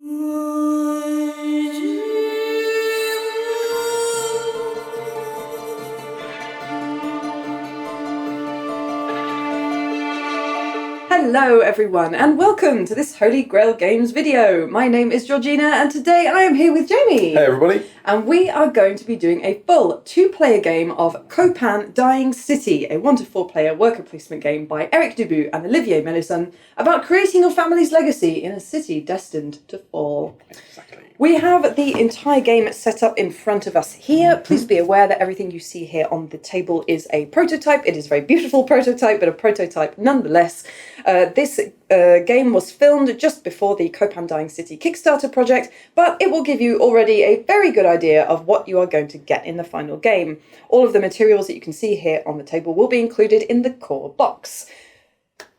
Hello everyone and welcome to this Holy Grail Games video. My name is Georgina and today I am here with Jamie. Hey everybody. And we are going to be doing a full two-player game of Copan Dying City, a 1 to 4 player worker placement game by Eric Dubout and Olivier Melisson about creating your family's legacy in a city destined to fall. Exactly. We have the entire game set up in front of us here. Please be aware that everything you see here on the table is a prototype. It is a very beautiful prototype, but a prototype nonetheless. This game was filmed just before the Copan Dying City Kickstarter project, but it will give you already a very good idea of what you are going to get in the final game. All of the materials that you can see here on the table will be included in the core box.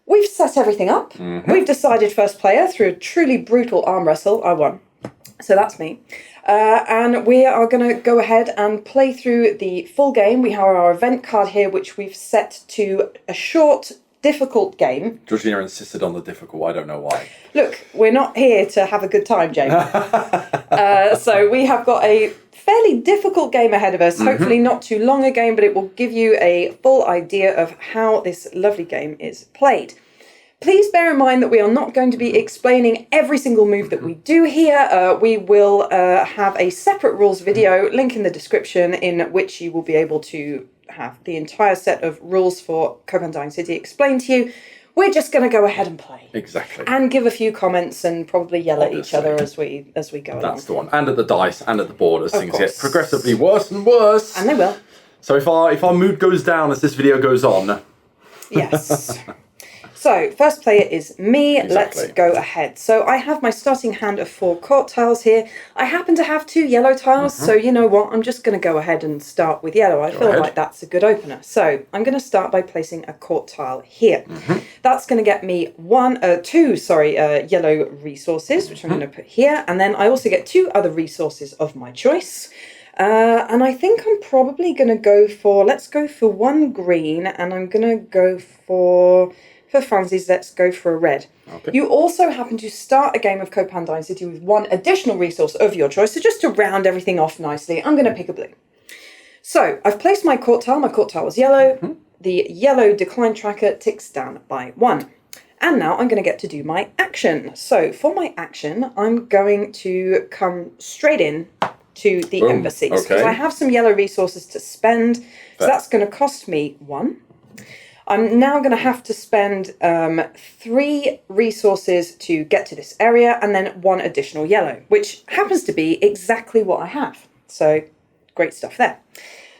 We've set everything up. We've decided first player through a truly brutal arm wrestle. I won. So that's me. And we are going to go ahead and play through the full game. We have our event card here, which we've set to a short, difficult game. Georgina insisted on the difficult, I don't know why. Look, we're not here to have a good time, Jamie. So we have got a fairly difficult game ahead of us. Hopefully not too long a game, but it will give you a full idea of how this lovely game is played. Please bear in mind that we are not going to be explaining every single move that we do here. We will have a separate rules video, link in the description, in which you will be able to have the entire set of rules for Copan Dying City explained to you. We're just going to go ahead and play. Exactly. And give a few comments and probably yell at each other as we go along. That's the one. And at the dice and at the board as things course. get progressively worse and worse. And they will. So if our mood goes down as this video goes on. Yes. So, first player is me. Exactly. Let's go ahead. So, I have my starting hand of 4 court tiles here. I happen to have 2 yellow tiles, so you know what? I'm just going to go ahead and start with yellow. I feel like that's a good opener. So, I'm going to start by placing a court tile here. That's going to get me 2 yellow resources, which I'm going to put here. And then I also get 2 other resources of my choice. And I think I'm probably going to go for, let's go for 1 green, and I'm going to go for funsies, let's go for a red. Okay. You also happen to start a game of Copan Dying City with 1 additional resource of your choice. So just to round everything off nicely, I'm going to pick a blue. So I've placed my court tile. My court tile was yellow. The yellow decline tracker ticks down by 1. And now I'm going to get to do my action. So for my action, I'm going to come straight in to the embassies. Because I have some yellow resources to spend. So that's going to cost me 1. I'm now going to have to spend 3 resources to get to this area and then 1 additional yellow, which happens to be exactly what I have. So great stuff there.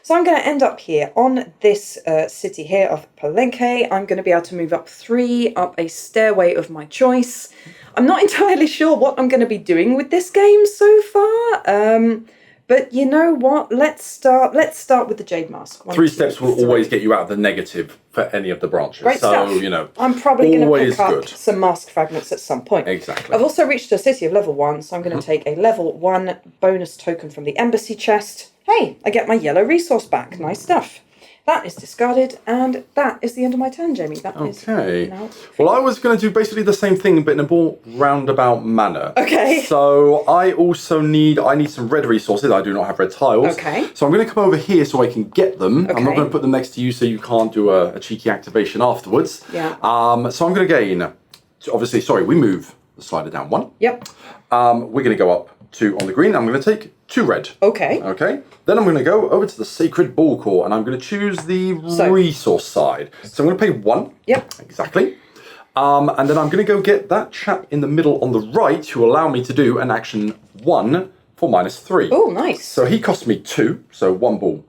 So I'm going to end up here on this city here of Palenque. I'm going to be able to move up 3 up a stairway of my choice. I'm not entirely sure what I'm going to be doing with this game so far. But you know what? Let's start with the Jade Mask. 3 steps will always get you out of the negative for any of the branches. Great stuff. You know, I'm probably going to pick up good. some mask fragments at some point. Exactly. I've also reached a city of level 1, so I'm going to take a level 1 bonus token from the embassy chest. Hey, I get my yellow resource back. Nice stuff. That is discarded, and that is the end of my turn, Jamie. That is now. Well, I was going to do basically the same thing, but in a more roundabout manner. Okay. So I need some red resources. I do not have red tiles. Okay. So I'm going to come over here so I can get them. Okay. I'm not going to put them next to you so you can't do a cheeky activation afterwards. Yeah. So I'm going to gain, obviously, we move the slider down 1. Yep. We're going to go up 2 on the green. I'm going to take 2 red. Okay. Okay. Then I'm going to go over to the Sacred Ball Core and I'm going to choose the resource side. So I'm going to pay 1. Yep. Exactly. And then I'm going to go get that chap in the middle on the right who will allow me to do an action 1 for -3. Oh, nice. So he cost me 2. So 1 ball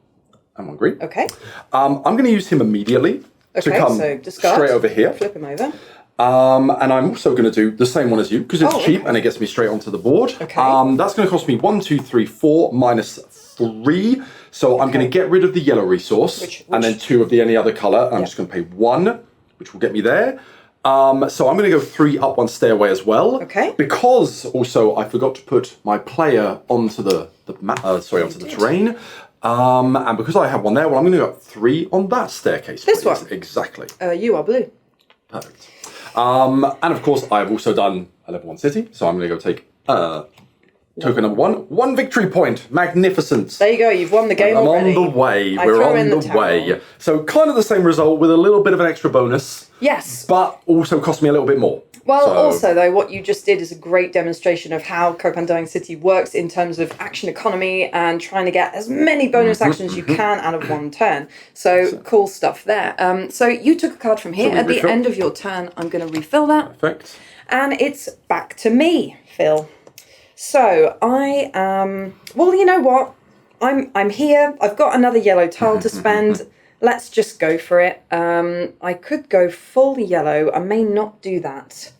and 1 green. Okay. I'm going to use him immediately to come straight over here. Flip him over. And I'm also going to do the same one as you because it's cheap and it gets me straight onto the board. Okay. That's going to cost me 1, 2, 3, 4 -3. So I'm going to get rid of the yellow resource and then 2 of the any other colour. I'm just going to pay 1, which will get me there. So I'm going to go 3 up 1 stairway as well. Okay. Because also I forgot to put my player onto the terrain. And because I have 1 there, well, I'm going to go up 3 on that staircase. This one? Exactly. You are blue. Perfect. And of course, I've also done a level 1 city, so I'm going to go take Token number 1. 1 victory point. Magnificent. There you go. You've won the game already. I'm on the way. We're on the way. So kind of the same result with a little bit of an extra bonus. Yes. But also cost me a little bit more. Well, also, though, what you just did is a great demonstration of how Copan Dying City works in terms of action economy and trying to get as many bonus actions as you can out of one turn. So, cool stuff there. So, you took a card from here. At the end of your turn, I'm going to refill that. Perfect. And it's back to me, Phil. So, I am... Well, you know what? I'm here. I've got another yellow tile to spend. Let's just go for it. I could go full yellow. I may not do that.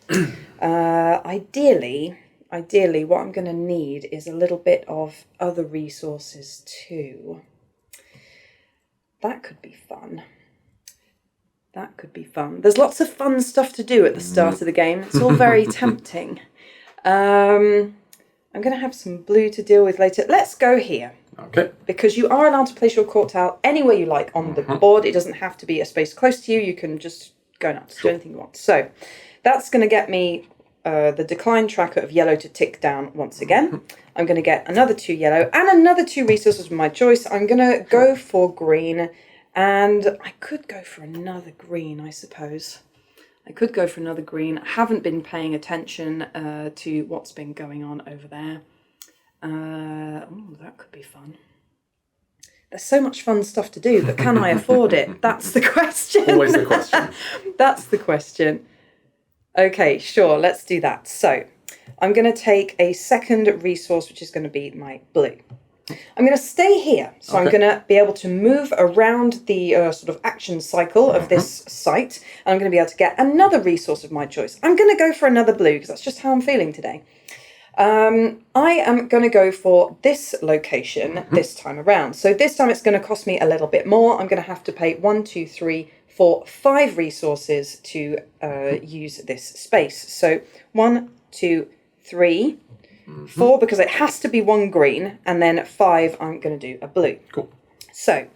Ideally, what I'm going to need is a little bit of other resources too. That could be fun. There's lots of fun stuff to do at the start of the game. It's all very tempting. I'm going to have some blue to deal with later. Let's go here. Okay. Because you are allowed to place your court tile anywhere you like on the board. It doesn't have to be a space close to you. You can just go nuts, do anything you want. So that's going to get me the decline tracker of yellow to tick down once again. I'm going to get another 2 yellow and another 2 resources of my choice. I'm going to go for green, and I could go for another green, I suppose. I haven't been paying attention to what's been going on over there. Oh, that could be fun. There's so much fun stuff to do, but can I afford it? That's the question. Always the question. That's the question. Okay, sure, let's do that. So, I'm going to take a second resource, which is going to be my blue. I'm going to stay here, so I'm going to be able to move around the sort of action cycle of this site, and I'm going to be able to get another resource of my choice. I'm going to go for another blue, because that's just how I'm feeling today. I am going to go for this location this time around. So this time it's going to cost me a little bit more. I'm going to have to pay 1, 2, 3, 4, 5 resources to use this space. So 1, 2, 3, 4, because it has to be 1 green, and then 5, I'm going to do a blue. Cool. So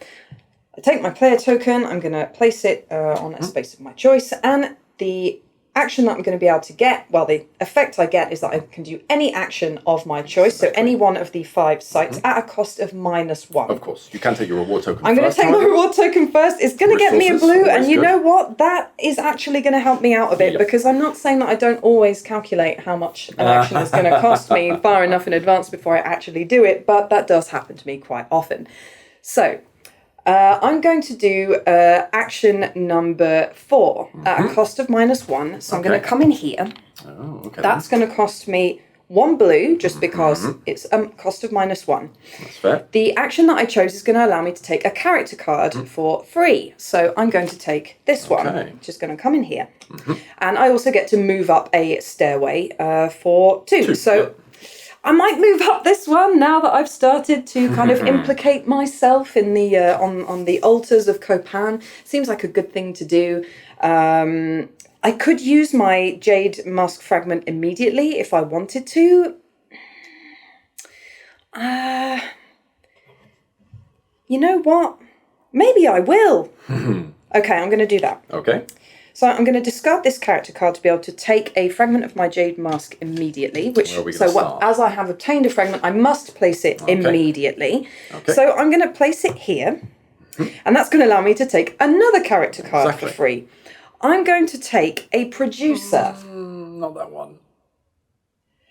I take my player token, I'm going to place it on a space of my choice, and the action that I'm going to be able to get, well, the effect I get is that I can do any action of my choice, so any one of the 5 sites at a cost of -1. Of course, you can take your reward token I'm going to take my reward token first. It's going to get me a blue, and you know what? That is actually going to help me out a bit, because I'm not saying that I don't always calculate how much an action is going to cost me far enough in advance before I actually do it, but that does happen to me quite often. So, I'm going to do action number 4 at a cost of -1. So I'm going to come in here. Oh, okay. That's going to cost me 1 blue, just because it's a cost of -1. That's fair. The action that I chose is going to allow me to take a character card for free. So I'm going to take this one, which is going to come in here. And I also get to move up a stairway for 2. So I might move up this one now that I've started to kind of implicate myself in the on the altars of Copan. Seems like a good thing to do. I could use my Jade Mask Fragment immediately if I wanted to. You know what? Maybe I will. Okay, I'm going to do that. Okay. So I'm going to discard this character card to be able to take a fragment of my Jade Mask immediately. As I have obtained a fragment, I must place it immediately. Okay. So I'm going to place it here, and that's going to allow me to take another character card for free. I'm going to take a producer. Not that one.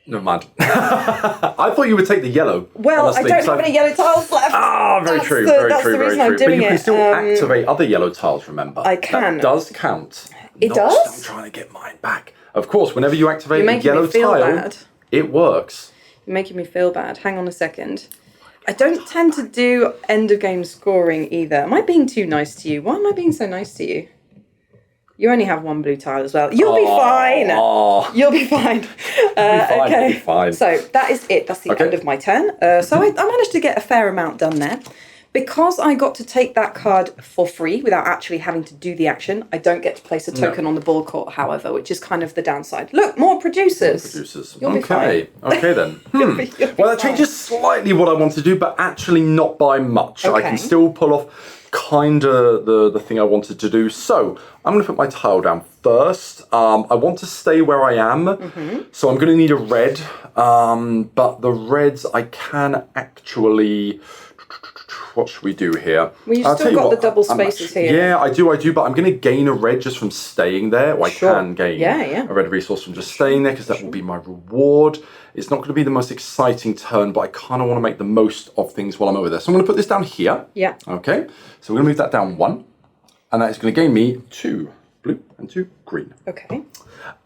Never mind. I thought you would take the yellow. Well, honestly, I don't have any yellow tiles left. Ah, very true, very true, very true. But you can still activate other yellow tiles, remember? I can. That does count. It does? I'm trying to get mine back. Of course, whenever you activate a yellow tile, it works. You're making me feel bad. Hang on a second. I don't tend to do end of game scoring either. Am I being too nice to you? Why am I being so nice to you? You only have 1 blue tile as well. You'll be fine. You'll be fine. Okay. You'll be fine. So that is it. That's the end of my turn. So I managed to get a fair amount done there. Because I got to take that card for free without actually having to do the action, I don't get to place a token on the ball court, however, which is kind of the downside. Look, more producers. You'll be fine. Okay then. Well, that changes slightly what I want to do, but actually not by much. I can still pull off kind of the thing I wanted to do. So I'm going to put my tile down first. I want to stay where I am. So I'm going to need a red But the reds, I can actually... What should we do here? Well, you've still got the double spaces here. Yeah, I do, but I'm going to gain a red just from staying there. Or I can gain a red resource from just staying there, because that will be my reward. It's not going to be the most exciting turn, but I kind of want to make the most of things while I'm over there. So I'm going to put this down here. Yeah. Okay, so we're going to move that down 1. And that is going to gain me 2 blue and 2 green. Okay.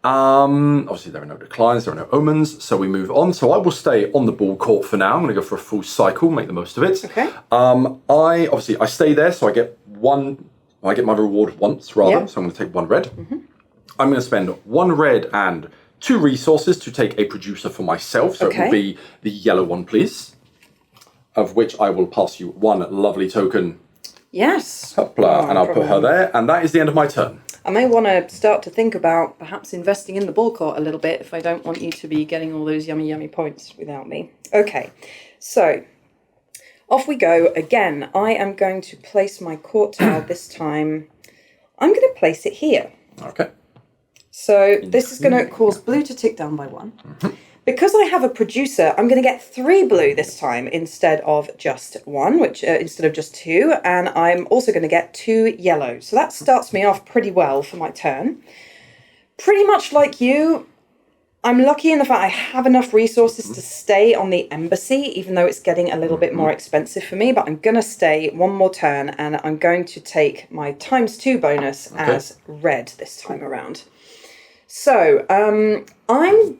Obviously there are no declines, there are no omens, so we move on. So I will stay on the ball court for now. I'm going to go for a full cycle, make the most of it. Okay. I stay there, so I get my reward once rather. So I'm going to take 1 red. I'm going to spend 1 red and 2 resources to take a producer for myself. So it will be the yellow one, please. Of which I will pass you 1 lovely token. Yes. Hopla, and I'll put her there, and that is the end of my turn. I may want to start to think about perhaps investing in the ball court a little bit if I don't want you to be getting all those yummy, yummy points without me. Okay, so off we go. Again, I am going to place my court tile this time. I'm going to place it here. Okay. So this is going to cause blue to tick down by 1. Because I have a producer, I'm going to get 3 blue this time instead of just 1, instead of just 2. And I'm also going to get 2 yellow. So that starts me off pretty well for my turn. Pretty much like you, I'm lucky in the fact I have enough resources to stay on the embassy, even though it's getting a little bit more expensive for me. But I'm going to stay 1 more turn, and I'm going to take my ×2 bonus as red this time around. So, I'm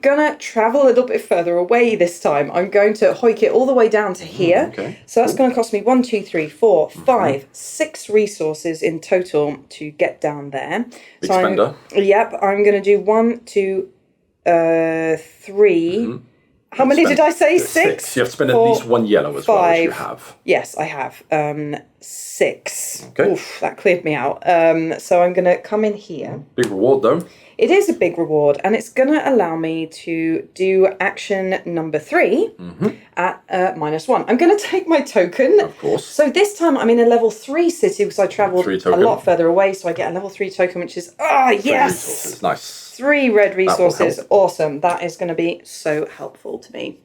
going to travel a little bit further away this time. I'm going to hoik it all the way down to here. So that's going to cost me 1, 2, 3, 4, 5, 6 resources in total to get down there. Big spender. I'm going to do 1, 2, 3. How many did I say? 6? You have to spend at least 1 yellow as well, as you have. Yes, I have. 6. Okay. Oof, that cleared me out. So I'm going to come in here. Big reward, though. It is a big reward, and it's going to allow me to do action number 3 at -1. I'm going to take my token. Of course. So this time I'm in a level 3 city because I travelled a lot further away, so I get a level 3 token, which is, yes! Nice. 3 red resources. Awesome. That is going to be so helpful to me.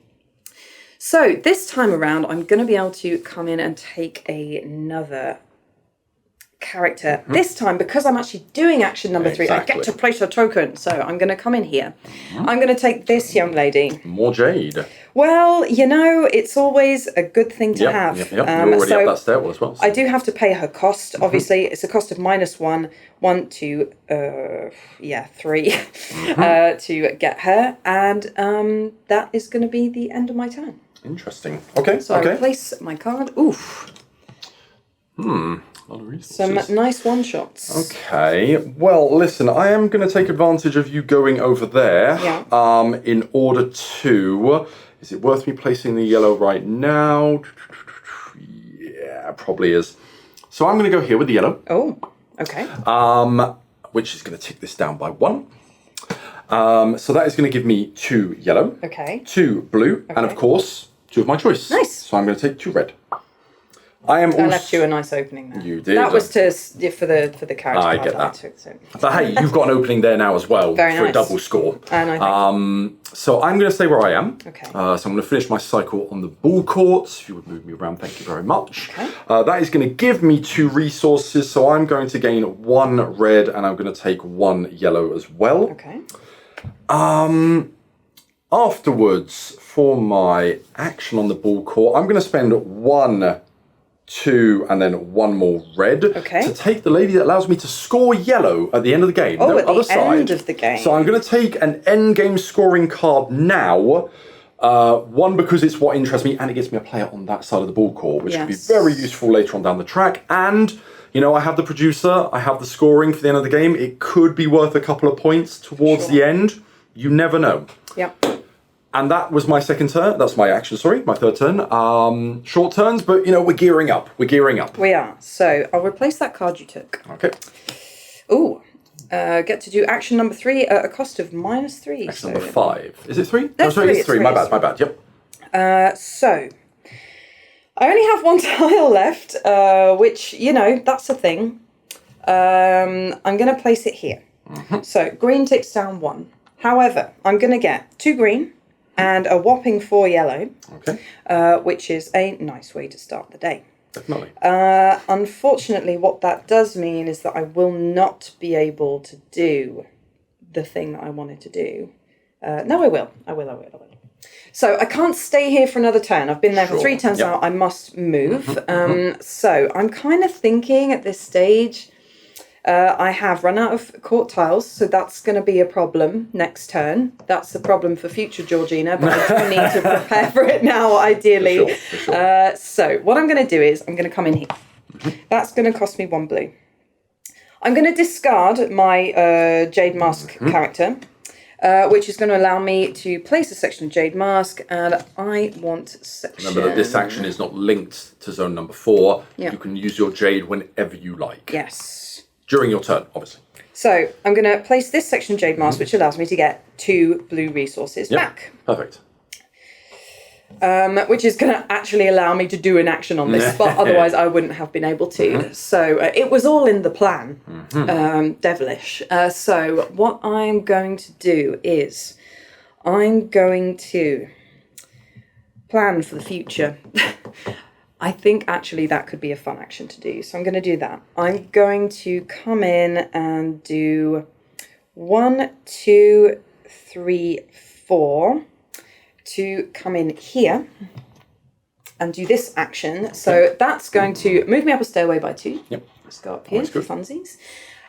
So this time around, I'm going to be able to come in and take another character. This time, because I'm actually doing action number 3, I get to place a token. So I'm going to come in here. I'm going to take this young lady. More jade. Well, you know, it's always a good thing to have. You're already up that stairwell as well. So. I do have to pay her cost. Obviously, it's a cost of -1, 1, 2, 3 to get her. And that is going to be the end of my turn. Interesting. Okay. So I place my card. Oof. Some nice one-shots. Okay. Well, listen, I am going to take advantage of you going over there. In order to... Is it worth me placing the yellow right now? Yeah, probably is. So I'm going to go here with the yellow. Oh, okay. Which is going to tick this down by 1. So that is going to give me 2 yellow. Okay. 2 blue. And of course, 2 of my choice. Nice. So I'm going to take 2 red. I left you a nice opening there. You did. That was for the character. I get that. But hey, you've got an opening there now as well. Very for nice. A double score. And so I'm going to stay where I am. Okay. So I'm going to finish my cycle on the ball courts. If you would move me around, thank you very much. Okay. That is going to give me 2 resources. So I'm going to gain 1 red, and I'm going to take 1 yellow as well. Okay. Afterwards, for my action on the ball court, I'm going to spend 1, 2, and then 1 more red to take the lady that allows me to score yellow at the end of the game. Oh, at the end of the game. So I'm going to take an end game scoring card now. 1, because it's what interests me, and it gets me a player on that side of the ball court, which could be very useful later on down the track. And, you know, I have the producer, I have the scoring for the end of the game. It could be worth a couple of points towards the end. You never know. Yeah. And that was my second turn. That's my action, sorry, my third turn. Short turns, but, you know, we're gearing up. We're gearing up. We are. So I'll replace that card you took. Okay. Ooh. Get to do action number 3 at a cost of -3. Action number 5. Is it 3? No, sorry, it's 3. My bad. Yep. So I only have 1 tile left, which, you know, that's a thing. I'm going to place it here. So green ticks down 1. However, I'm going to get 2 green, and a whopping 4 yellow. Okay. Which is a nice way to start the day. Definitely. Unfortunately, what that does mean is that I will not be able to do the thing that I wanted to do. No, I will. So I can't stay here for another turn. I've been there for 3 turns now. I must move. So I'm kind of thinking at this stage, I have run out of court tiles, so that's going to be a problem next turn. That's a problem for future Georgina, but I do need to prepare for it now, ideally. For sure. So what I'm going to do is I'm going to come in here. That's going to cost me 1 blue. I'm going to discard my Jade Mask character, which is going to allow me to place a section of Jade Mask, and I want section... Remember that this action is not linked to zone number 4. Yeah. You can use your Jade whenever you like. Yes. During your turn, obviously. So I'm going to place this section of Jade Mask, which allows me to get 2 blue resources back. Perfect. Which is going to actually allow me to do an action on this spot, otherwise I wouldn't have been able to. So it was all in the plan, devilish. So what I'm going to do is I'm going to plan for the future. I think actually that could be a fun action to do. So I'm going to do that. I'm going to come in and do 1, 2, 3, 4 to come in here and do this action. So that's going to move me up a stairway by 2. Yep. Let's go up here for funsies.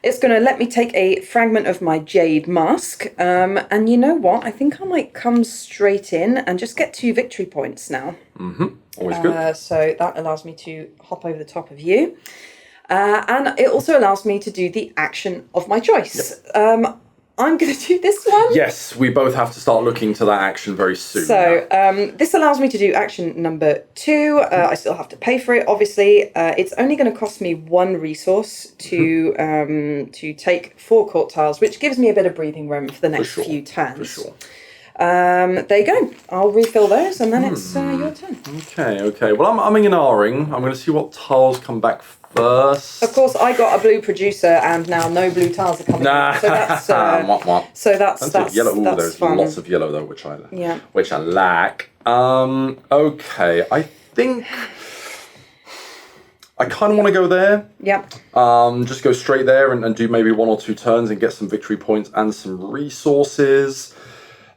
It's going to let me take a fragment of my Jade Mask. And you know what? I think I might come straight in and just get 2 victory points now. Always good. So that allows me to hop over the top of you. And it also allows me to do the action of my choice. Yep. I'm going to do this one. Yes, we both have to start looking to that action very soon. So this allows me to do action number 2. I still have to pay for it, obviously. It's only going to cost me 1 resource to take 4 court tiles, which gives me a bit of breathing room for the next few turns. For sure. There you go. I'll refill those, and then it's your turn. Okay. Well, I'm umming and ahhing. I'm going to see what tiles come back first. Of course, I got a blue producer, and now no blue tiles are coming in. So that's that's yellow. Ooh, that's there's fun. lots of yellow though, which I lack. Okay, I think I kind of want to go there. Yep. Just go straight there and do maybe 1 or 2 turns and get some victory points and some resources.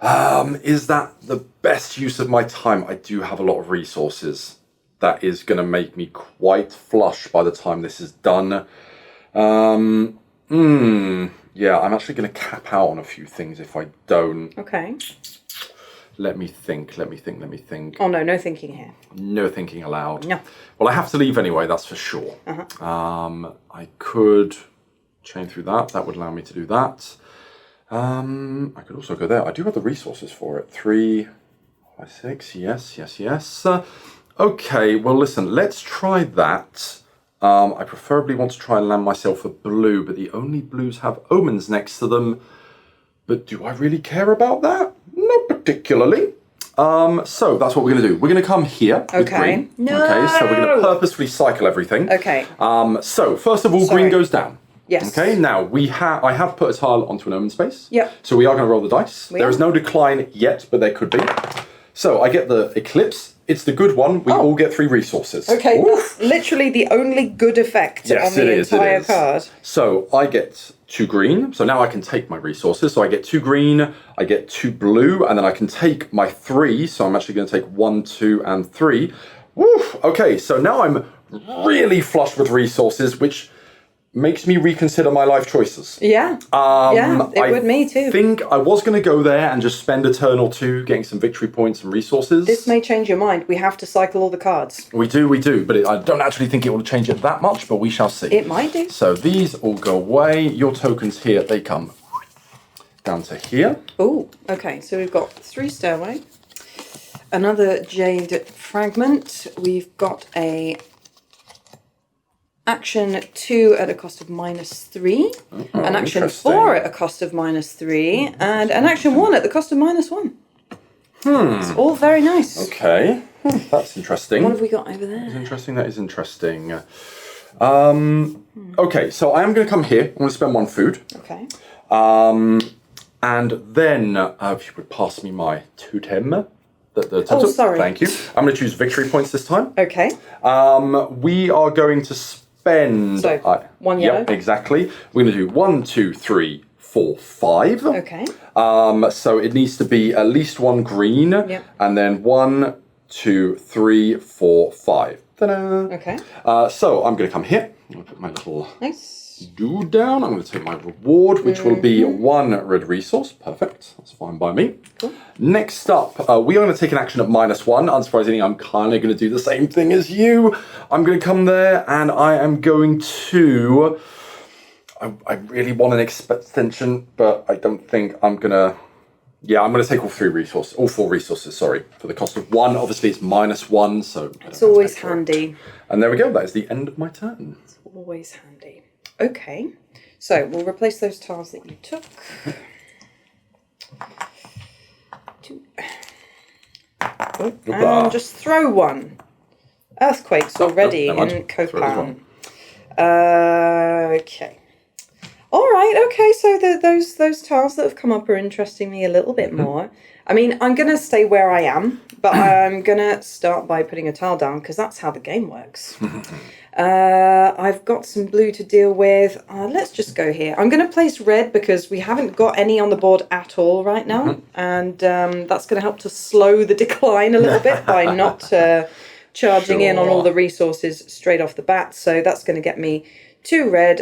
Is that the best use of my time? I do have a lot of resources. That is going to make me quite flush by the time this is done. Yeah, I'm actually going to cap out on a few things if I don't. Okay. Let me think. Oh, no thinking here. No thinking allowed. No. Well, I have to leave anyway, that's for sure. I could chain through that. That would allow me to do that. I could also go there. I do have the resources for it. 3, 5, 6. Yes. Okay, well, listen, let's try that. I preferably want to try and land myself a blue, but the only blues have omens next to them. But do I really care about that? Not particularly. So that's what we're going to do. We're going to come here with green. No. Okay, so we're going to purposefully cycle everything. Okay. So first of all, green goes down. Yes. Okay, now I have put a tile onto an omen space. Yep. So we are going to roll the dice. There is no decline yet, but there could be. So I get the eclipse. It's the good one. We all get 3 resources. Okay, that's literally the only good effect on the entire card. So I get 2 green. So now I can take my resources. So I get 2 green, I get 2 blue, and then I can take my 3. So I'm actually going to take 1, 2, and 3. Woo! Okay, so now I'm really flush with resources, which makes me reconsider my life choices. Yeah. It would me too. I think I was going to go there and just spend a turn or 2 getting some victory points and resources. This may change your mind. We have to cycle all the cards. We do, but I don't actually think it will change it that much, but we shall see. It might do. So these all go away. Your tokens here, they come down to here. Oh, okay. So we've got 3 stairway, another jade fragment. We've got a action 2 at a cost of -3, an action 4 at a cost of -3, and an action 1 at the cost of -1. It's all very nice. Okay, that's interesting. What have we got over there? That is interesting. Okay, so I am going to come here. I'm going to spend 1 food. Okay. And then, if you would pass me my totem. Oh, sorry. Thank you. I'm going to choose victory points this time. Okay. We are going to spend... So, 1 yellow. Yep, exactly. We're going to do 1, 2, 3, 4, 5. Okay. So it needs to be at least 1 green. Yep. And then 1, 2, 3, 4, 5. Ta-da! Okay. So I'm going to come here. I'm going to put my little... Nice. dude down. I'm going to take my reward, which will be 1 red resource. Perfect. That's fine by me. Cool. Next up, we are going to take an action at -1. Unsurprisingly, I'm kind of going to do the same thing as you. I'm going to come there and I am going to... I really want an extension, but I don't think I'm going to... Yeah, I'm going to take all 4 resources, sorry, for the cost of 1. Obviously, it's -1, so... It's always handy. And there we go. That is the end of my turn. It's always handy. Okay, so we'll replace those tiles that you took. And just throw 1. Earthquakes already in Copan. Okay. All right, okay, so those tiles that have come up are interesting me a little bit more. I mean, I'm going to stay where I am, but I'm going to start by putting a tile down because that's how the game works. I've got some blue to deal with. Let's just go here. I'm going to place red because we haven't got any on the board at all right now. And that's going to help to slow the decline a little bit by not charging in on all the resources straight off the bat. So that's going to get me 2 red,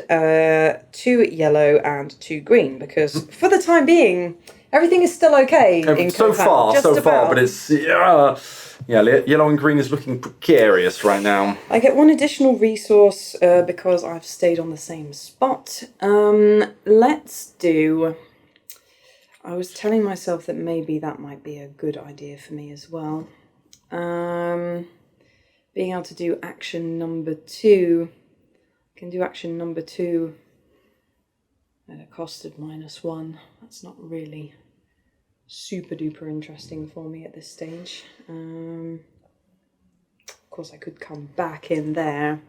2 yellow, and 2 green because for the time being, everything is still okay in so Copan. So far, but it's yeah, yellow and green is looking precarious right now. I get 1 additional resource because I've stayed on the same spot. Let's do... I was telling myself that maybe that might be a good idea for me as well. Being able to do action number 2. I can do action number 2 at a cost of -1. That's not really super duper interesting for me at this stage. Of course, I could come back in there.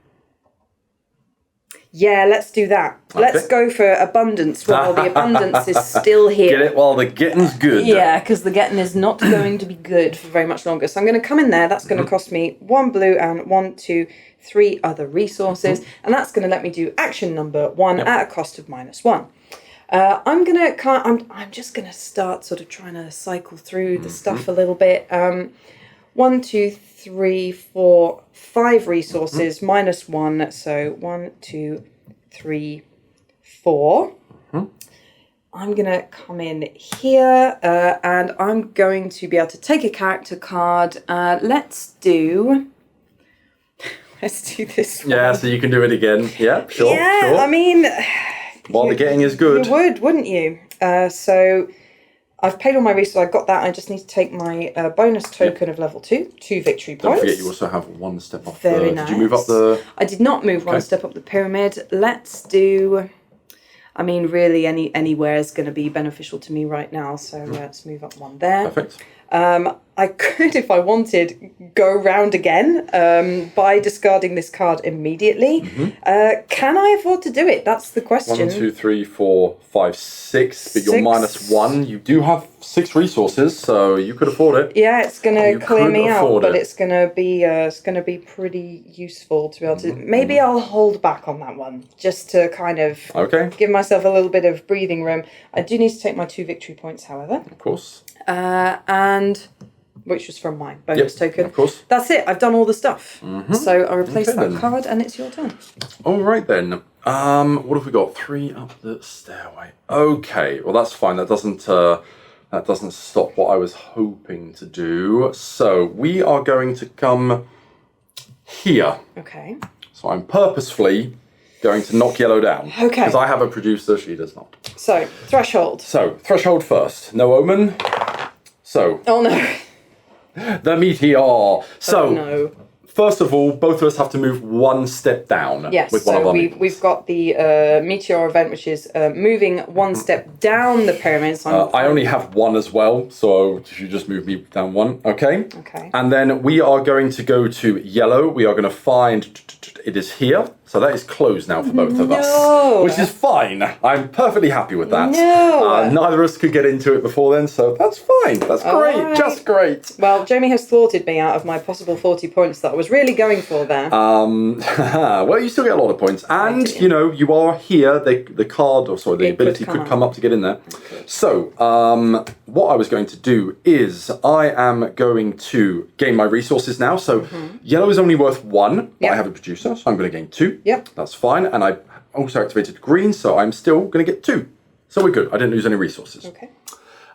Yeah, let's do that. Okay. Let's go for abundance while the abundance is still here. Get it while the getting's good. Yeah, because the getting is not going to be good for very much longer. So I'm going to come in there. That's going to cost me 1 blue and 1, 2, 3 other resources. And that's going to let me do action number 1 at a cost of -1. I'm just gonna start sort of trying to cycle through the stuff a little bit. 1, 2, 3, 4, 5 resources -1. So 1, 2, 3, 4. I'm gonna come in here and I'm going to be able to take a character card. Let's do this one. Yeah, so you can do it again. Yeah, sure. Yeah, sure. I mean. While the getting is good. You would, wouldn't you? So I've paid all my resources. I've got that. I just need to take my bonus token of level 2, 2 victory points. Don't forget you also have 1 step up. Very nice. Did you move up the... I did not move 1 step up the pyramid. Let's do... I mean, really, anywhere is going to be beneficial to me right now. So let's move up 1 there. Perfect. I could, if I wanted, go round again by discarding this card immediately. Can I afford to do it? That's the question. 1, 2, 3, 4, 5, 6. But you're -1. You do have 6 resources, so you could afford it. Yeah, it's going to clear me out, but it's going to be pretty useful to be able to. Maybe I'll hold back on that one just to kind of give myself a little bit of breathing room. I do need to take my 2 victory points, however. Of course. And which was from my bonus token. Of course. That's it. I've done all the stuff. So I replace that card, and it's your turn. All right then. What have we got? 3 up the stairway. Okay. Well, that's fine. That doesn't stop what I was hoping to do. So we are going to come here. Okay. So I'm purposefully going to knock yellow down. Okay. Because I have a producer, she does not. So threshold. So threshold first. No omen. So. Oh no. The meteor. So, no. First of all, both of us have to move 1 step down. Yes, with one of our we've got the meteor event, which is moving 1 step down the pyramid. So I only have 1 as well, so you just move me down 1, okay? Okay. And then we are going to go to yellow. We are going to find finished. It is here. So that is closed now for both of us. Which is fine. I'm perfectly happy with that. Neither of us could get into it before then, so that's fine. That's great. Right. Just great. Well, Jamie has thwarted me out of my possible 40 points that I was really going for there. Well, you still get a lot of points. And, you know, you are here. The card, or sorry, the ability could come up to get in there. Okay. So, what I was going to do is I am going to gain my resources now. So, yellow is only worth 1, but I have a producer, so I'm going to gain 2. Yep. That's fine. And I also activated green, so I'm still going to get 2. So we're good. I didn't lose any resources. Okay.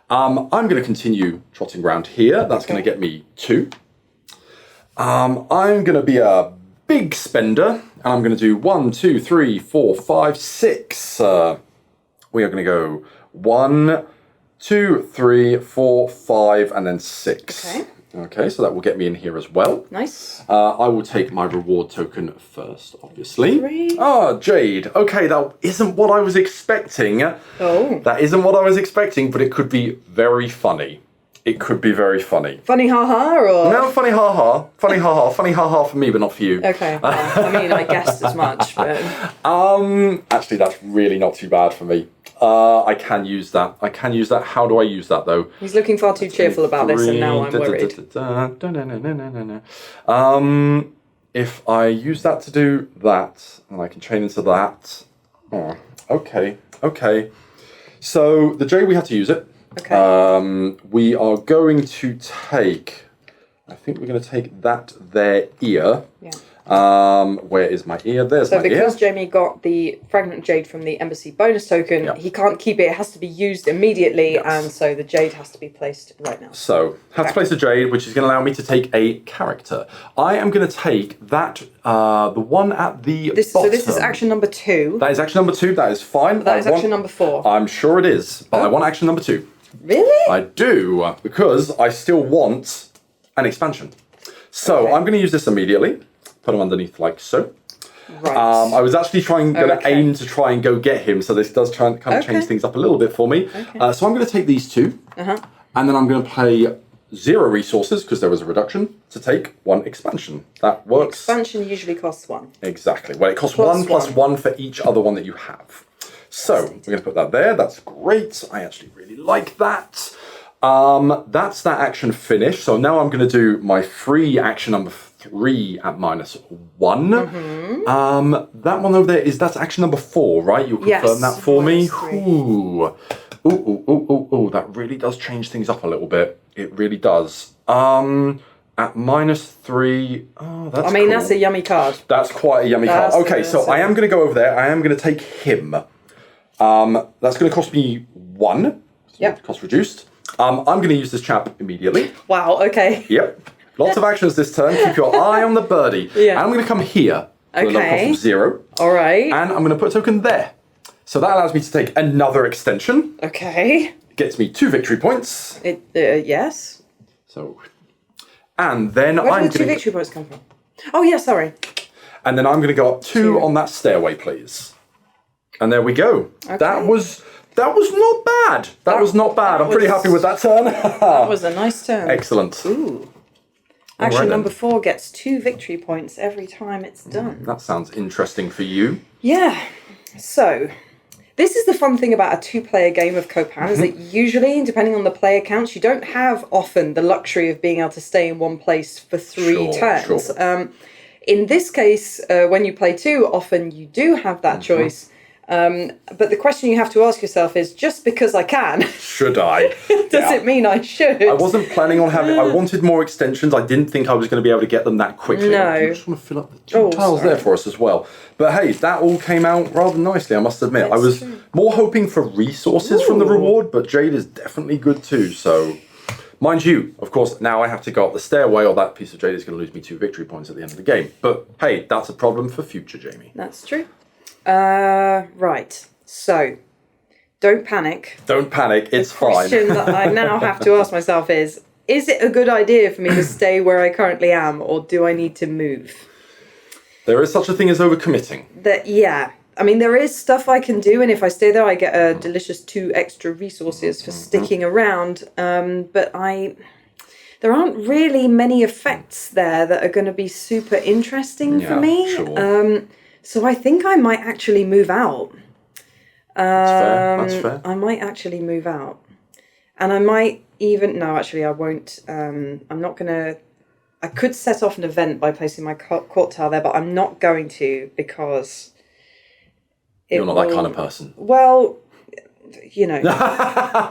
I'm going to continue trotting around here. That's going to get me 2. I'm going to be a big spender, and I'm going to do 1, 2, 3, 4, 5, 6. We are going to go 1, 2, 3, 4, 5, and then 6. Okay. Okay, so that will get me in here as well. Nice. I will take my reward token first, obviously. Great. Jade. Okay, that isn't what I was expecting. Oh. That isn't what I was expecting, but it could be very funny. It could be very funny. Funny ha-ha, or? No, funny ha-ha. Funny ha-ha. Funny ha-ha for me, but not for you. Okay. Well, I mean, I guessed as much, but... Actually, that's really not too bad for me. I can use that. How do I use that, though? He's looking far too cheerful about this, and now I'm worried. If I use that to do that, and I can chain into that. Oh, okay. So, the J, we have to use it. Okay. We are going to take... I think we're going to take that there ear. Yeah. Where is my ear? There's my ear. So because Jamie got the fragment jade from the embassy bonus token, he can't keep it. It has to be used immediately, and so the jade has to be placed right now. So, have to place a jade, which is going to allow me to take a character. I am going to take that, the one at the bottom. So this is action number 2. That is action number 2. That is fine. But that is action number 4. I'm sure it is, but I want action number 2. Really? I do, because I still want an expansion. So, I'm going to use this immediately. Put him underneath like so. Right. I was actually going to aim to try and go get him, so this does try and kind of change things up a little bit for me. Okay. So I'm going to take these 2, and then I'm going to play 0 resources, because there was a reduction, to take 1 expansion. That works. An expansion usually costs 1. Exactly. Well, it costs 1 plus 1 for each other one that you have. So, we're going to put that there. That's great. I actually really like that. That's that action finished. So now I'm going to do my free action number 3 at -1. That one over there that's action number 4, right? You'll confirm that for me. Ooh, that really does change things up a little bit. It really does. At -3, that's cool. That's a yummy card. That's quite a yummy card. Okay, so I am going to go over there. I am going to take him. That's going to cost me 1. Yep. Cost reduced. I'm going to use this chap immediately. Wow, okay. Yep. Lots of actions this turn. Keep your eye on the birdie. Yeah. And I'm going to come here for a low cost of 0. All right. And I'm going to put a token there. So that allows me to take another extension. Okay. Gets me 2 victory points. Yes. So, and then Where did the 2 victory points come from? Oh, yeah, sorry. And then I'm going to go up 2 on that stairway, please. And there we go. Okay. That was not bad. That was not bad. I'm pretty happy with that turn. That was a nice turn. Excellent. Ooh. Action number 4 gets 2 victory points every time it's done. That sounds interesting for you. Yeah. So, this is the fun thing about a 2-player game of Copan, is that usually, depending on the player counts, you don't have often the luxury of being able to stay in one place for 3 turns. Sure. In this case, when you play 2, often you do have that choice. But the question you have to ask yourself is, just because I can, should I? Does it mean I should? I wasn't planning on having. I wanted more extensions. I didn't think I was going to be able to get them that quickly. No. I just want to fill up the 2 tiles there for us as well. But hey, that all came out rather nicely, I must admit. I was more hoping for resources from the reward, but Jade is definitely good too. So, mind you, of course, now I have to go up the stairway, or that piece of Jade is going to lose me 2 victory points at the end of the game. But hey, that's a problem for future Jamie. That's true. Right. So, don't panic. Don't panic, it's fine. The question that I now have to ask myself is it a good idea for me to stay where I currently am, or do I need to move? There is such a thing as overcommitting. Yeah. I mean, there is stuff I can do, and if I stay there, I get a delicious 2 extra resources for sticking around. But there aren't really many effects there that are going to be super interesting for me. Sure. So I think I might actually move out. That's fair. I might actually move out. And I might even... No, actually, I won't. I'm not going to... I could set off an event by placing my court tile there, but I'm not going to because... You're not that kind of person. Well, you know...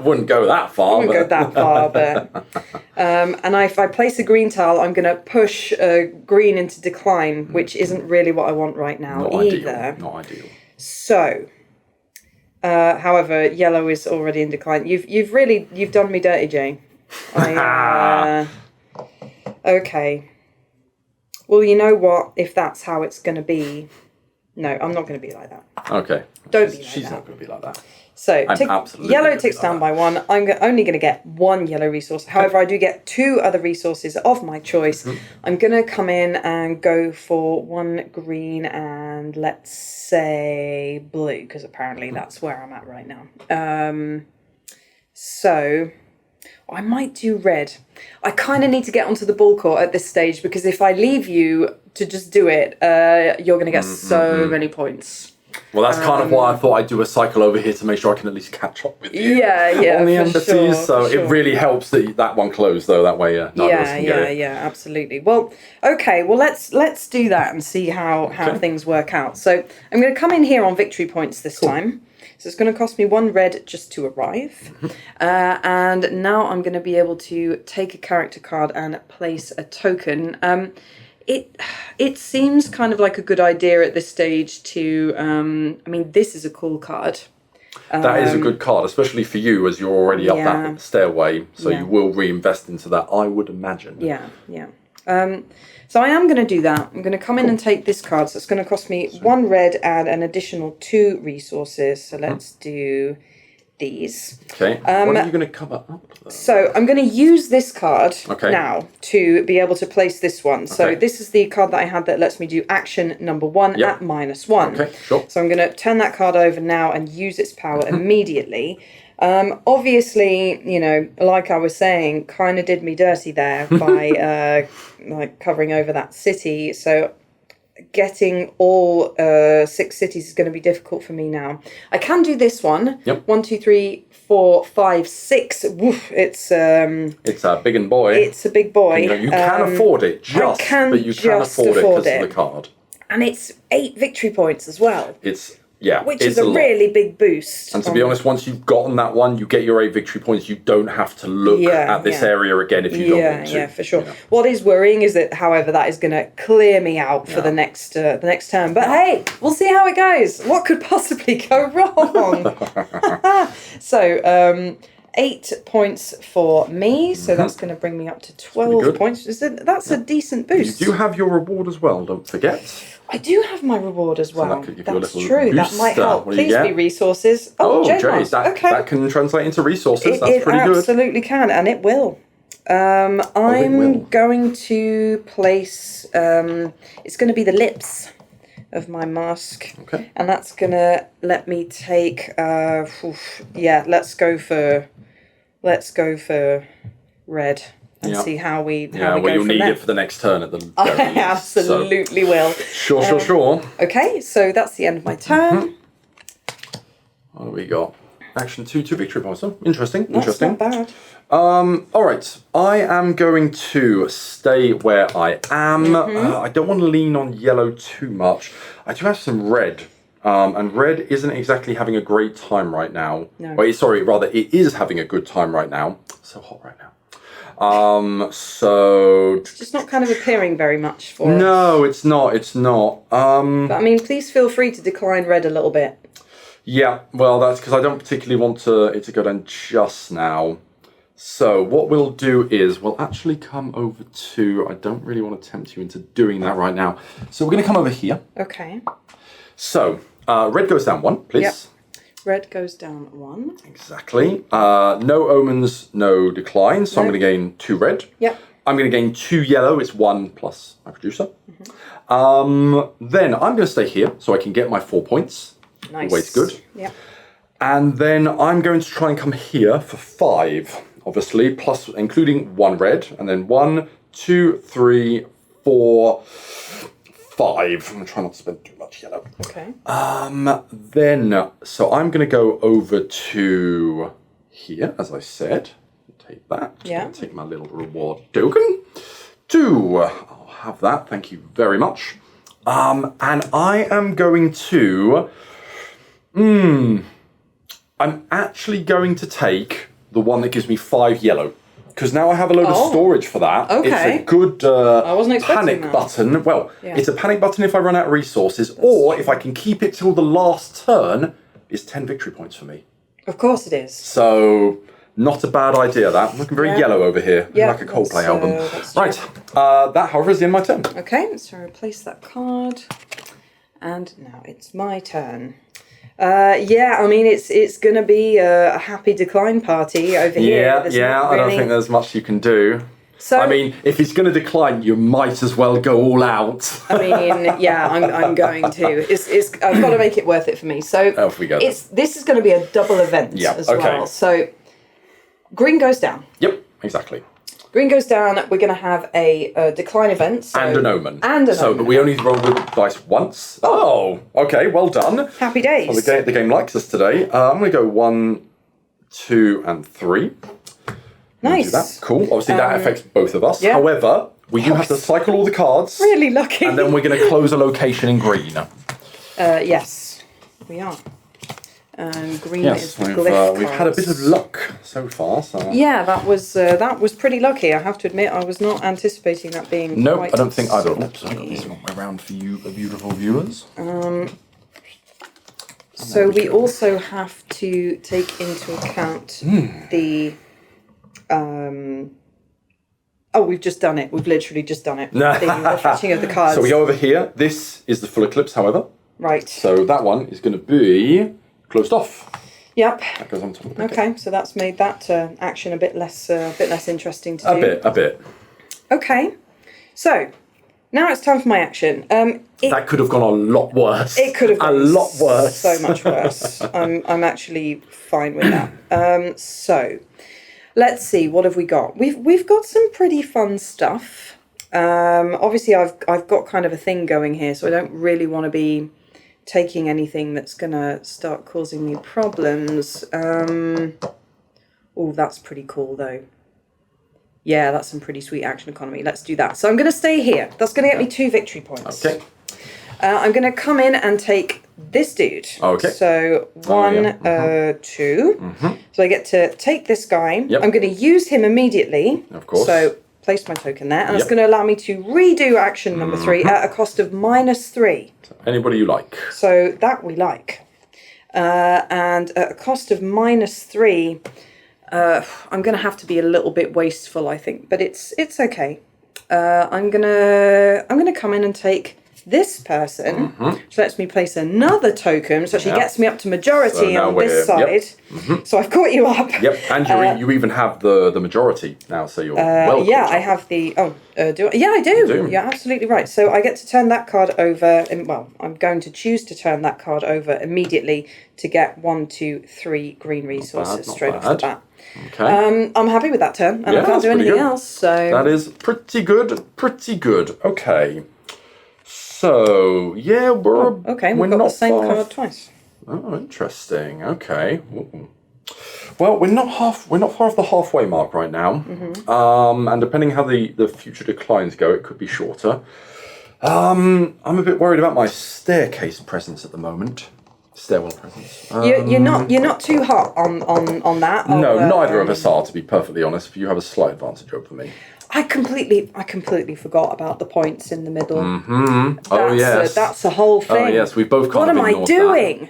Wouldn't go that far. But... and if I place a green tile, I'm going to push green into decline, which isn't really what I want right now either. Not ideal. So... however, yellow is already in decline. You've done me dirty, Jay. Okay. Well, you know what? If that's how it's going to be, no, I'm not going to be like that. Okay. Don't be like that. She's not going to be like that. So yellow ticks down by 1. I'm only going to get 1 yellow resource. However, I do get 2 other resources of my choice. I'm going to come in and go for 1 green and let's say blue, because apparently that's where I'm at right now. So I might do red. I kind of need to get onto the ball court at this stage because if I leave you to just do it, you're going to get so many points. Well, that's kind of why I thought I'd do a cycle over here to make sure I can at least catch up with you. Yeah, on the embassies. So it really helps that one closed though. That way, yeah, absolutely. Well, okay. Well, let's do that and see how things work out. So I'm going to come in here on victory points this time. So it's going to cost me 1 red just to arrive. And now I'm going to be able to take a character card and place a token. It seems kind of like a good idea at this stage to... I mean, this is a cool card. That is a good card, especially for you as you're already up that stairway. So you will reinvest into that, I would imagine. Yeah. So I am going to do that. I'm going to come in and take this card. So it's going to cost me 1 red and an additional 2 resources. So let's do these. Okay. What are you going to cover up, though? So I'm going to use this card now to be able to place this one. So this is the card that I had that lets me do action number 1 at -1. Okay, sure. So I'm going to turn that card over now and use its power immediately. Obviously, you know, like I was saying, kind of did me dirty there by like covering over that city. So getting all 6 cities is going to be difficult for me now. I can do this one. 1, 2, 3, 4, 5, 6. Woof, it's a big and boy. It's a big boy. You can afford it, but you can afford it because of the card. And it's 8 victory points as well. Which is a really big boost. And to be honest, once you've gotten that one, you get your 8 victory points. You don't have to look at this area again if you don't want to. Yeah, for sure. You know. What is worrying is that, however, that is going to clear me out for the next turn. But hey, we'll see how it goes. What could possibly go wrong? So, 8 points for me. So that's going to bring me up to 12 points. That's a decent boost. You do have your reward as well, don't forget. I do have my reward as well. So that could give you a little true. Boost. That might help. Please be resources. Jay, that can translate into resources. That's pretty good. It absolutely can, and it will. I'm going to place... it's going to be the lips of my mask. Okay. And that's going to let me take... let's go for red. And see how we go you'll from need there. it for the next turn at the very I absolutely will. Sure. Okay, so that's the end of my turn. What do we got? Action 2 victory points. Oh, interesting. That's not bad. All right. I am going to stay where I am. I don't want to lean on yellow too much. I do have some red. And red isn't exactly having a great time right now. No. Rather, it is having a good time right now. It's so hot right now. So it's just not kind of appearing very much for us. No, it's not. But I mean, please feel free to decline red a little bit. Yeah, well, that's because I don't particularly want it to go down just now. So what we'll do is we'll actually come over to... I don't really want to tempt you into doing that right now. So we're going to come over here. Okay. So red goes down 1, please. Yep. Red goes down 1. Exactly. No omens, no decline. So I'm going to gain 2 red. Yep. I'm going to gain 2 yellow. It's 1 plus my producer. Then I'm going to stay here so I can get my 4 points. Nice. Always good. Yep. And then I'm going to try and come here for 5. obviously, plus including 1 red, and then 1, 2, 3, 4, 5. I'm going to try not to spend too much yellow. Okay. Then, so I'm going to go over to here, as I said. Take that. Yeah. Take my little reward token. 2. I'll have that. Thank you very much. And I am going to... I'm actually going to take the one that gives me 5 yellow. Because now I have a load of storage for that. Okay. It's a good I wasn't expecting panic that. button. Well, it's a panic button if I run out of resources, or if I can keep it till the last turn, is 10 victory points for me. Of course it is. So, not a bad idea, that. I'm looking very yellow over here, like a Coldplay album. Right, that, however, is the end of my turn. Okay, so replace that card. And now it's my turn. Yeah, I mean, it's going to be a happy decline party over here. I don't think there's much you can do. So, I mean, if he's going to decline, you might as well go all out. I mean, yeah, I'm going to. I've got to make it worth it for me. So off we go. This is going to be a double event as well. So green goes down. Yep, exactly. Green goes down, we're going to have a decline event. So, and an omen. And an omen. But we only roll the dice once. Oh, okay, well done. Happy days. Well, the game likes us today. I'm going to go 1, 2, and 3. Nice. Do that. Cool. Obviously, that affects both of us. Yeah. However, we do have to cycle all the cards. Really lucky. And then we're going to close a location in green. Yes, we are. Green is the glyph we've had a bit of luck so far. So. Yeah, that was pretty lucky. I have to admit, I was not anticipating that being. Nope, quite I don't think either. lucky. Oops, I got this one way around for you, beautiful viewers. So we also have to take into account the. Oh, we've just done it. We've literally just done it. The fetching of the cards. So we go over here. This is the full eclipse, however. Right. So that one is going to be closed off. Yep. That goes on top of the Okay, so that's made that action a bit less interesting to do. A bit. Okay, so now it's time for my action. That could have gone a lot worse. It could have gone a lot worse. So much worse. I'm actually fine with that. So let's see, what have we got? We've got some pretty fun stuff. Obviously, I've got kind of a thing going here, so I don't really want to be taking anything that's gonna start causing me problems. Oh, that's pretty cool though. Yeah, that's some pretty sweet action economy. Let's do that. So I'm gonna stay here. That's gonna get me 2 victory points. Okay. I'm gonna come in and take this dude. Okay. So 1, 2. So I get to take this guy. Yep. I'm gonna use him immediately. Of course. So place my token there, and it's going to allow me to redo action number 3 at a cost of -3. So anybody you like. So that we like. And at a cost of -3, I'm going to have to be a little bit wasteful, I think, but it's okay. I'm gonna come in and take this person, which lets me place another token, so actually gets me up to majority on this side. Yep. So I've caught you up. Yep, and you even have the majority now, so you're well. Yeah, I have the. Oh, do I? Yeah, I do. You do. You're absolutely right. So I get to turn that card over, and well, I'm going to choose to turn that card over immediately to get 1, 2, 3 green resources straight off the bat. Okay. I'm happy with that turn, and I can't do anything else. So that is pretty good. Pretty good. Okay. So yeah, we're we've got the same card twice. Oh, interesting. Okay. Ooh. Well, we're not far off the halfway mark right now. And depending how the future declines go, it could be shorter. I'm a bit worried about my staircase presence at the moment. Stairwell presence. You're not too hot on that. No, neither of us are, to be perfectly honest. But you have a slight advantage over me. I completely forgot about the points in the middle. Oh yes, that's a whole thing. Oh yes, we've both kind of ignored What am I doing?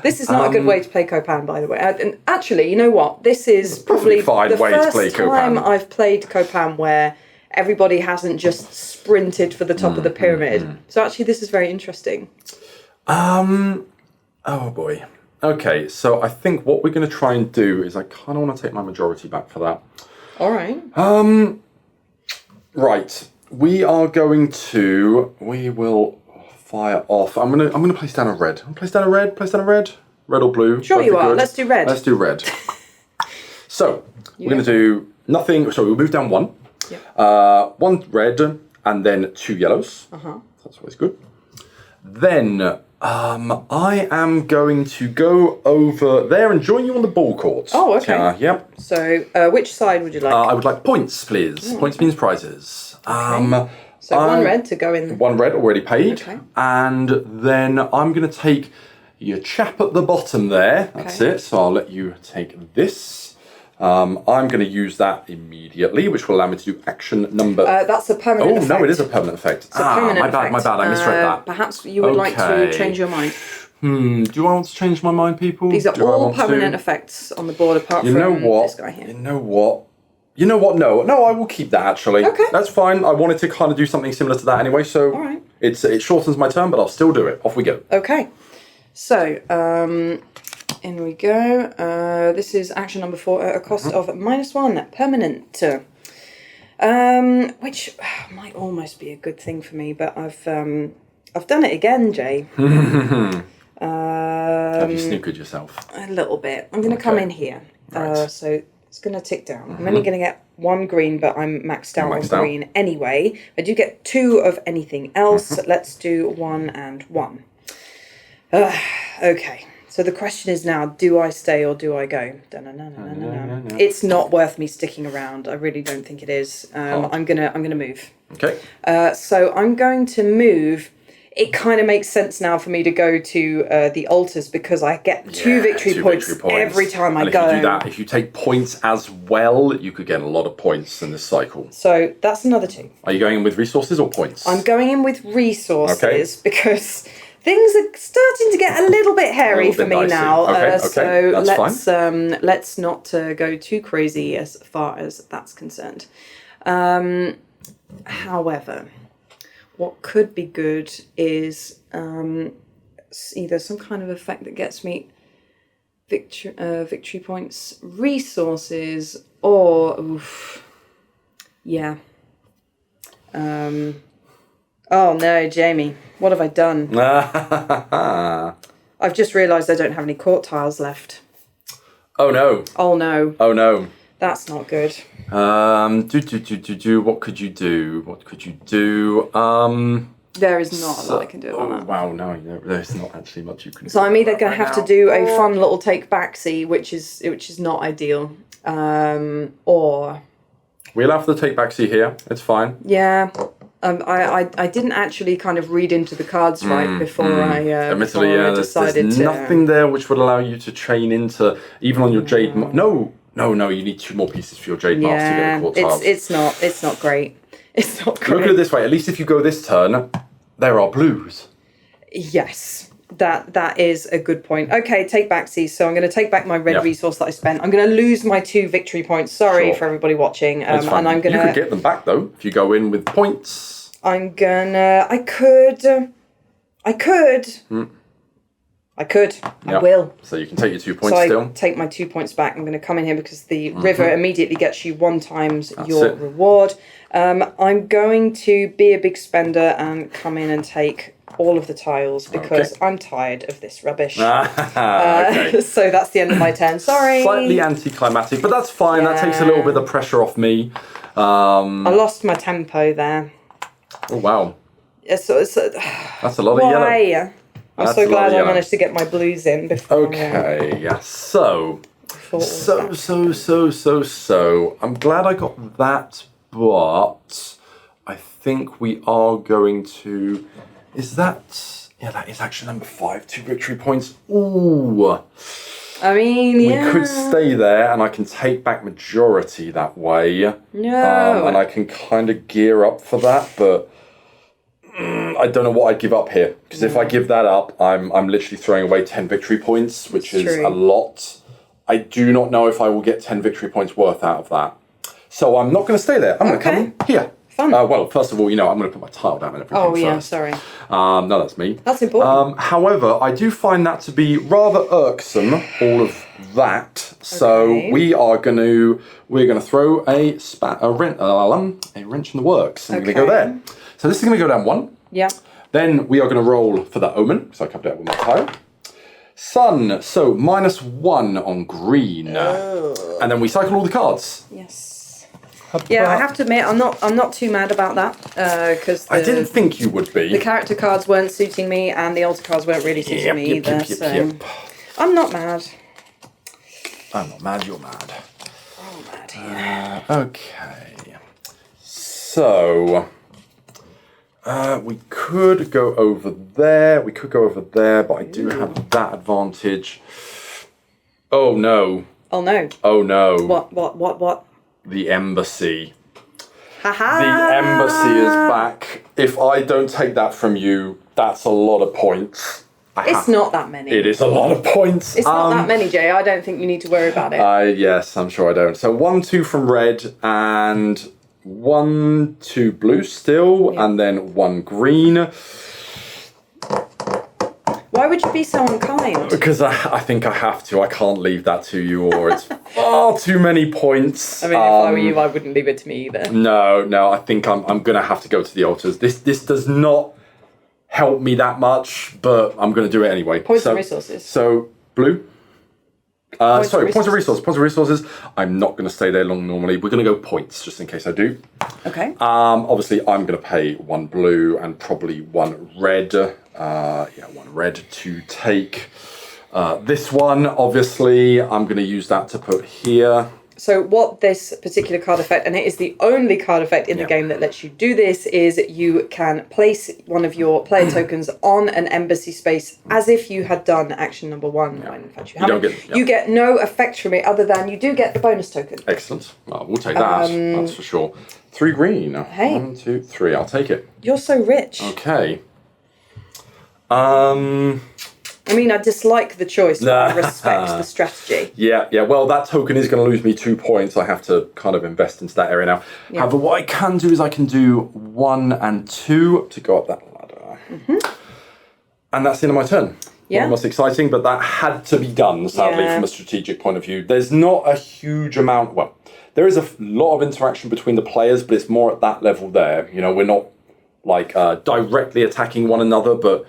This is not a good way to play Copan, by the way. And actually, you know what? This is probably the first time I've played Copan where everybody hasn't just sprinted for the top of the pyramid. So actually, this is very interesting. Oh boy. Okay, so I think what we're going to try and do is I kind of want to take my majority back for that. All right. Right. We will fire off. I'm gonna place down a red. Place down a red. Red or blue. Sure you are. Let's do red. Let's do red. So we're going to do nothing. So we'll move down 1. Yep. 1 red and then 2 yellows. That's always good. Then I am going to go over there and join you on the ball court. Oh, okay. Yep. So which side would you like? I would like points, please. Points means prizes. Okay. So 1 red to go in. 1 red already paid. Okay. And then I'm going to take your chap at the bottom there. That's it. So I'll let you take this. I'm going to use that immediately, which will allow me to do action number... that's a permanent effect. Oh, no, it is a permanent effect. It's a permanent effect. My bad, I misread that. Perhaps you would like to change your mind. Do I want to change my mind, people? These are all permanent effects on the board, apart from this guy here. You know what? No, I will keep that, actually. Okay. That's fine. I wanted to kind of do something similar to that anyway, so all right. It shortens my turn, but I'll still do it. Off we go. Okay. So, in we go. This is action number 4 at a cost of -1, permanent. Which might almost be a good thing for me, but I've done it again, Jay. Have you snookered yourself? A little bit. I'm going to come in here. Right. So it's going to tick down. I'm only going to get 1 green, but I'm maxed out on green anyway. I do get 2 of anything else. So let's do 1 and 1. Okay. So the question is now, do I stay or do I go? No. It's not worth me sticking around. I really don't think it is. I'm gonna move. Okay. So I'm going to move. It kind of makes sense now for me to go to the altars because I get 2 victory points every time I go. If you do that, if you take points as well, you could get a lot of points in this cycle. So that's another 2. Are you going in with resources or points? I'm going in with resources because things are starting to get a little bit hairy for me now. So let's not go too crazy as far as that's concerned. However, what could be good is either some kind of effect that gets me victory points, resources, or oh no, Jamie, what have I done? I've just realised I don't have any court tiles left. Oh no. Oh no. Oh no. That's not good. What could you do? There is not a lot I can do about that. Wow, no, there's not actually much you can do. So I'm either going to have to do a fun little take backsy, which is not ideal, or we'll have the take backsy here. It's fine. Yeah. I didn't actually kind of read into the cards right before I decided there's nothing there which would allow you to chain into, even on your jade. No, you need 2 more pieces for your jade marks to get the court tiles. It's not great. It's not great. Look at it this way. At least if you go this turn, there are blues. Yes. That is a good point. Okay, take backsy. So I'm going to take back my red resource that I spent. I'm going to lose my 2 victory points. Sorry for everybody watching. And I'm going to. You could get them back though if you go in with points. I could. I will. So you can take your 2 points still. I take my 2 points back. I'm going to come in here because the river immediately gets you 1 times your reward. I'm going to be a big spender and come in and take all of the tiles because I'm tired of this rubbish. Okay. So that's the end of my turn. Sorry. Slightly anticlimactic, but that's fine. Yeah. That takes a little bit of pressure off me. I lost my tempo there. Oh, wow. That's a lot of yellow. I'm so glad I managed to get my blues in before. Okay, yeah. So I'm glad I got that, but I think we are going to. That is action number 5. 2 victory points. Ooh. I mean, we could stay there, and I can take back majority that way. No. And I can kind of gear up for that, but. I don't know what I'd give up here, because if I give that up, I'm literally throwing away 10 victory points, which is a lot. I do not know if I will get 10 victory points worth out of that. So I'm not going to stay there. I'm going to come here. Fun. Well, first of all, I'm going to put my tile down and everything first. Yeah, sorry. No, that's me. That's important. However, I do find that to be rather irksome, all of that. So we're going to throw a wrench in the works. And we're going to go there. So this is going to go down 1. Yeah. Then we are going to roll for that omen. So I covered it up with my tile. Sun. So -1 on green. Oh. And then we cycle all the cards. Yes. Yeah, I have to admit, I'm not too mad about that because I didn't think you would be. The character cards weren't suiting me, and the altar cards weren't really suiting me either. So I'm not mad. I'm not mad. You're mad. Oh, mad here. Okay. So we could go over there. We could go over there, but I do have that advantage. Oh no. Oh no. Oh no. What? The embassy. Haha. The embassy is back. If I don't take that from you, that's a lot of points. It's not that many. It is a lot of points. It's not that many, Jay. I don't think you need to worry about it. Yes, I'm sure I don't. So 1, 2 from red and 1, 2 blue still, and then 1 green. Why would you be so unkind? Because I think I have to. I can't leave that to you, or it's far too many points. I mean, if I were you, I wouldn't leave it to me either. No. I think I'm gonna have to go to the altars. This does not help me that much, but I'm gonna do it anyway. Points and resources. So blue. Points of resources. resources. I'm not going to stay there long normally. We're going to go points, just in case I do. Okay. Obviously, I'm going to pay 1 blue and probably 1 red. 1 red to take this one. Obviously, I'm going to use that to put here. So what this particular card effect, and it is the only card effect in the game that lets you do this, is you can place one of your player tokens on an embassy space as if you had done action number 1. Yeah. In fact, you get no effect from it other than you do get the bonus token. Excellent. Well, we'll take that. That's for sure. 3 green. Hey. 1, 2, 3. I'll take it. You're so rich. Okay. I mean, I dislike the choice, but I respect the strategy. Yeah. Well, that token is going to lose me 2 points. I have to kind of invest into that area now. Yeah. However, what I can do is I can do 1 and 2 to go up that ladder. And that's the end of my turn. Yeah. Not the most exciting, but that had to be done, sadly, from a strategic point of view. There's not a huge amount... Well, there is a lot of interaction between the players, but it's more at that level there. You know, we're not, like, directly attacking one another, but...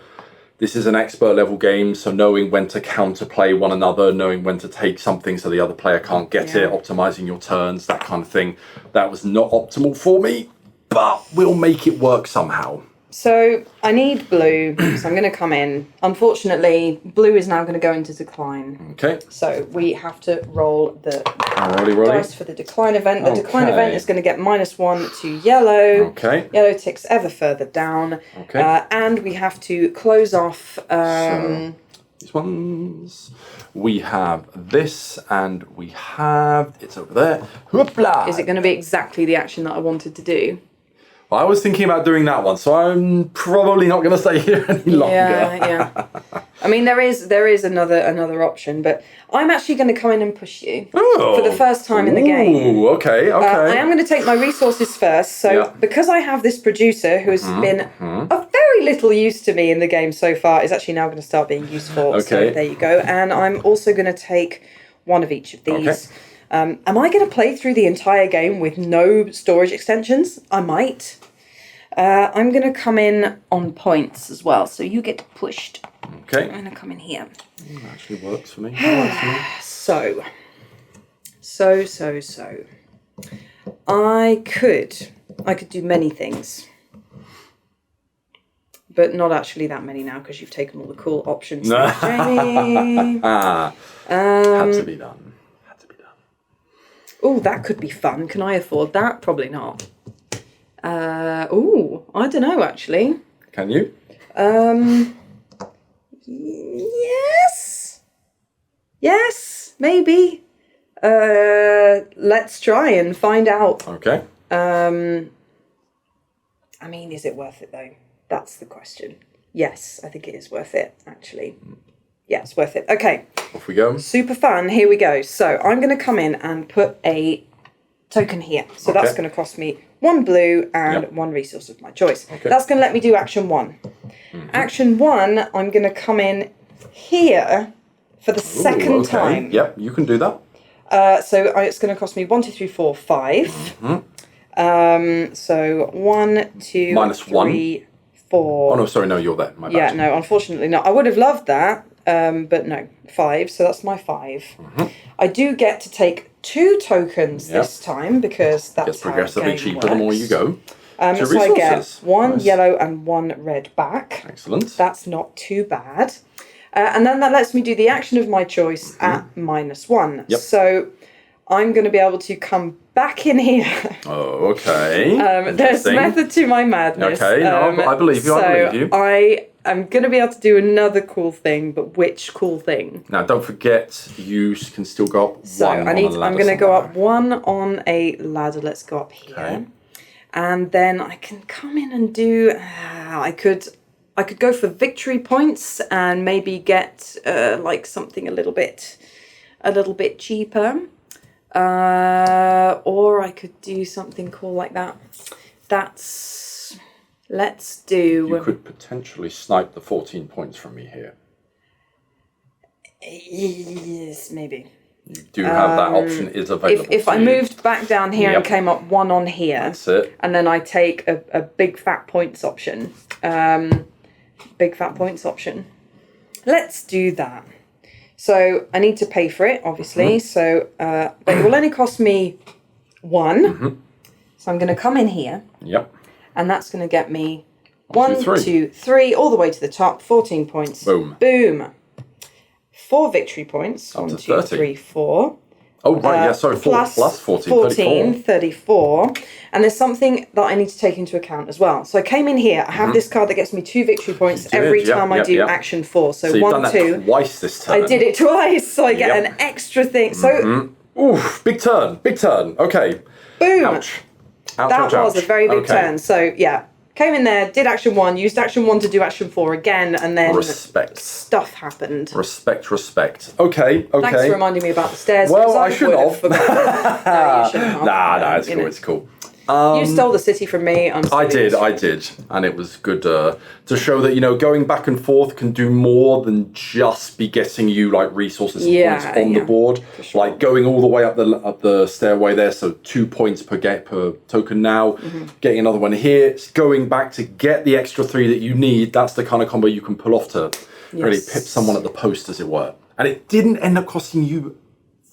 This is an expert level game, so knowing when to counterplay one another, knowing when to take something so the other player can't get it, optimizing your turns, that kind of thing. That was not optimal for me, but we'll make it work somehow. So I need blue, so I'm going to come in. Unfortunately, blue is now going to go into decline. Okay. So we have to roll the Rolly. dice for the decline event. The decline event is going to get -1 to yellow. Okay. Yellow ticks ever further down. Okay. And we have to close off... so, these ones... We have this, and we have... It's over there. Hoopla! Is it going to be exactly the action that I wanted to do? I was thinking about doing that one, so I'm probably not going to stay here any longer. Yeah. I mean, there is another option, but I'm actually going to come in and push you for the first time in the game. Ooh, okay. I am going to take my resources first. So because I have this producer who has been of very little use to me in the game so far, is actually now going to start being useful. Okay. So there you go. And I'm also going to take one of each of these. Okay. Am I going to play through the entire game with no storage extensions? I might. I'm going to come in on points as well, so you get pushed. Okay. I'm going to come in here. That actually works for me. So. I could do many things. But not actually that many now, because you've taken all the cool options. Jamie. Had to be done. Oh, that could be fun. Can I afford that? Probably not. I don't know, actually. Can you? Yes, maybe. Let's try and find out. Okay. I mean, is it worth it, though? That's the question. Yes, I think it is worth it, actually. Yeah, it's worth it. Okay. Off we go. Super fun. Here we go. So I'm going to come in and put a token here. So that's going to cost me 1 blue and 1 resource of my choice. Okay. That's going to let me do action 1. Action 1, I'm going to come in here for the second time. Yep, you can do that. So it's going to cost me 1, 2, 3, 4, 5. So 1, 2, -1. 3, 4. Oh, no, sorry, no, you're there. My bad. Yeah, no, unfortunately not. I would have loved that. but no, 5. So that's my 5. I do get to take 2 tokens this time because that's gets progressively how cheaper works. the more you go. So I get 1 yellow and 1 red back. Excellent. That's not too bad. And then that lets me do the action of my choice at -1. Yep. So I'm going to be able to come back in here. Oh, okay. There's method to my madness. Okay, no, I believe you, I believe you. I'm going to be able to do another cool thing, but which cool thing? Now, don't forget, you can still go up one on a ladder. I'm going to go up 1 on a ladder. Let's go up here. Okay. And then I can come in and do... I could go for victory points and maybe get like something a little bit cheaper. Or I could do something cool like that. Let's do... You could potentially snipe the 14 points from me here. Yes, maybe. You do have that option is available. If I moved back down here and came up 1 on here, that's it. And then I take a big fat points option. Let's do that. So I need to pay for it, obviously. So, but it will only cost me 1. So I'm going to come in here. Yep. And that's going to get me 1, 2, 3, all the way to the top. 14 points. Boom. Boom. 4 victory points. 1, 2, 3, 4. Oh, right, yeah, sorry, 4 plus 14, 34. And there's something that I need to take into account as well. So I came in here, I have this card that gets me 2 victory points every time I do action 4. So you've 1, done that 2. Twice this turn. I did it twice, so I get an extra thing. So, oof, big turn. Okay. Boom. Ouch. That was a very big turn. So, yeah. Came in there, did action 1, used action 1 to do action 4 again, and then stuff happened. Respect. Okay. Thanks for reminding me about the stairs. Well, I shouldn't have. No, you shouldn't have. Nah, it's cool. You stole the city from me. I did, and it was good to show that going back and forth can do more than just be getting you like resources and points on the board. Sure. Like going all the way up the stairway there, so 2 points per token now. Getting another one here, it's going back to get the extra 3 that you need. That's the kind of combo you can pull off to really pip someone at the post, as it were. And it didn't end up costing you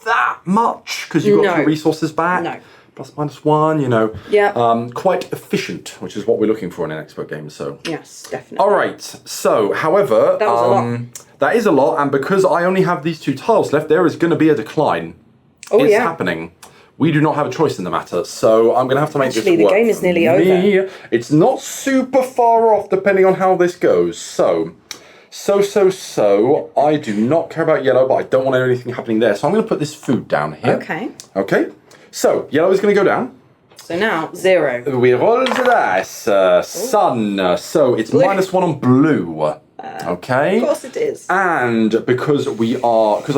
that much because you got your resources back. No. Plus -1, Yeah. Quite efficient, which is what we're looking for in an expert game. So yes, definitely. All right. So, however, that was a lot. That is a lot, and because I only have these 2 tiles left, there is going to be a decline. It's happening. We do not have a choice in the matter, so I'm going to have to make this work. Actually, the game is nearly over. It's not super far off, depending on how this goes. So. I do not care about yellow, but I don't want anything happening there. So I'm going to put this food down here. Okay. So, yellow is going to go down. So now, 0. We roll the dice. Sun. So, it's blue. -1 on blue. Okay. Of course it is. And because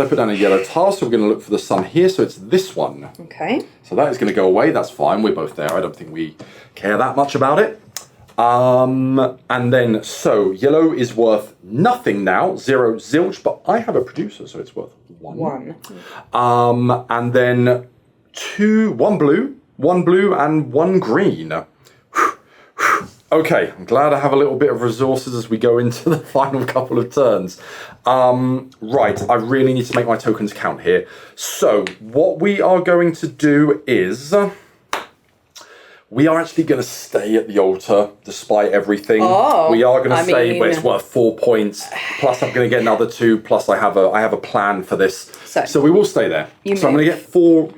I put down a yellow tile, so we're going to look for the sun here. So, it's this one. Okay. So, that is going to go away. That's fine. We're both there. I don't think we care that much about it. And then, so, yellow is worth nothing now. 0 zilch, but I have a producer, so it's worth 1. And then... 1 blue, and 1 green. Okay, I'm glad I have a little bit of resources as we go into the final couple of turns. Right, I really need to make my tokens count here. So, what we are going to do is... we are actually going to stay at the altar, despite everything. We are going to stay where it's worth 4 points, plus I'm going to get another 2, plus I have a plan for this. So we will stay there. So I'm going to get 4...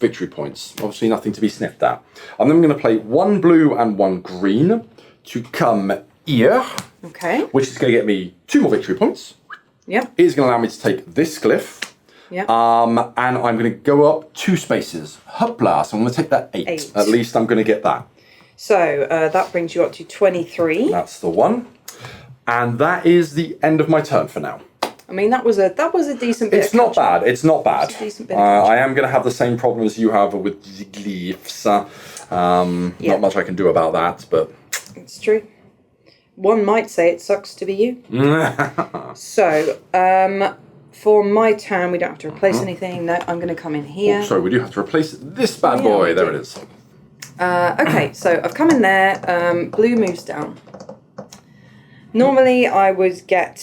victory points. Obviously nothing to be sniffed at. And then I'm going to play 1 blue and 1 green to come here. Okay. Which is going to get me 2 more victory points. Yep. It is going to allow me to take this glyph. Yep. And I'm going to go up 2 spaces. Hopla. So I'm going to take that 8. At least I'm going to get that. So that brings you up to 23. That's the one. And that is the end of my turn for now. I mean, that was a decent bit. It's not bad. It's not bad. It's a decent bit I am going to have the same problems you have with the glyphs. Not much I can do about that, but it's true. One might say it sucks to be you. So, for my turn, we don't have to replace anything. No, I'm going to come in here. Oh, sorry, we do have to replace this bad boy. There it is. Okay, so I've come in there. Blue moves down. Normally, I would get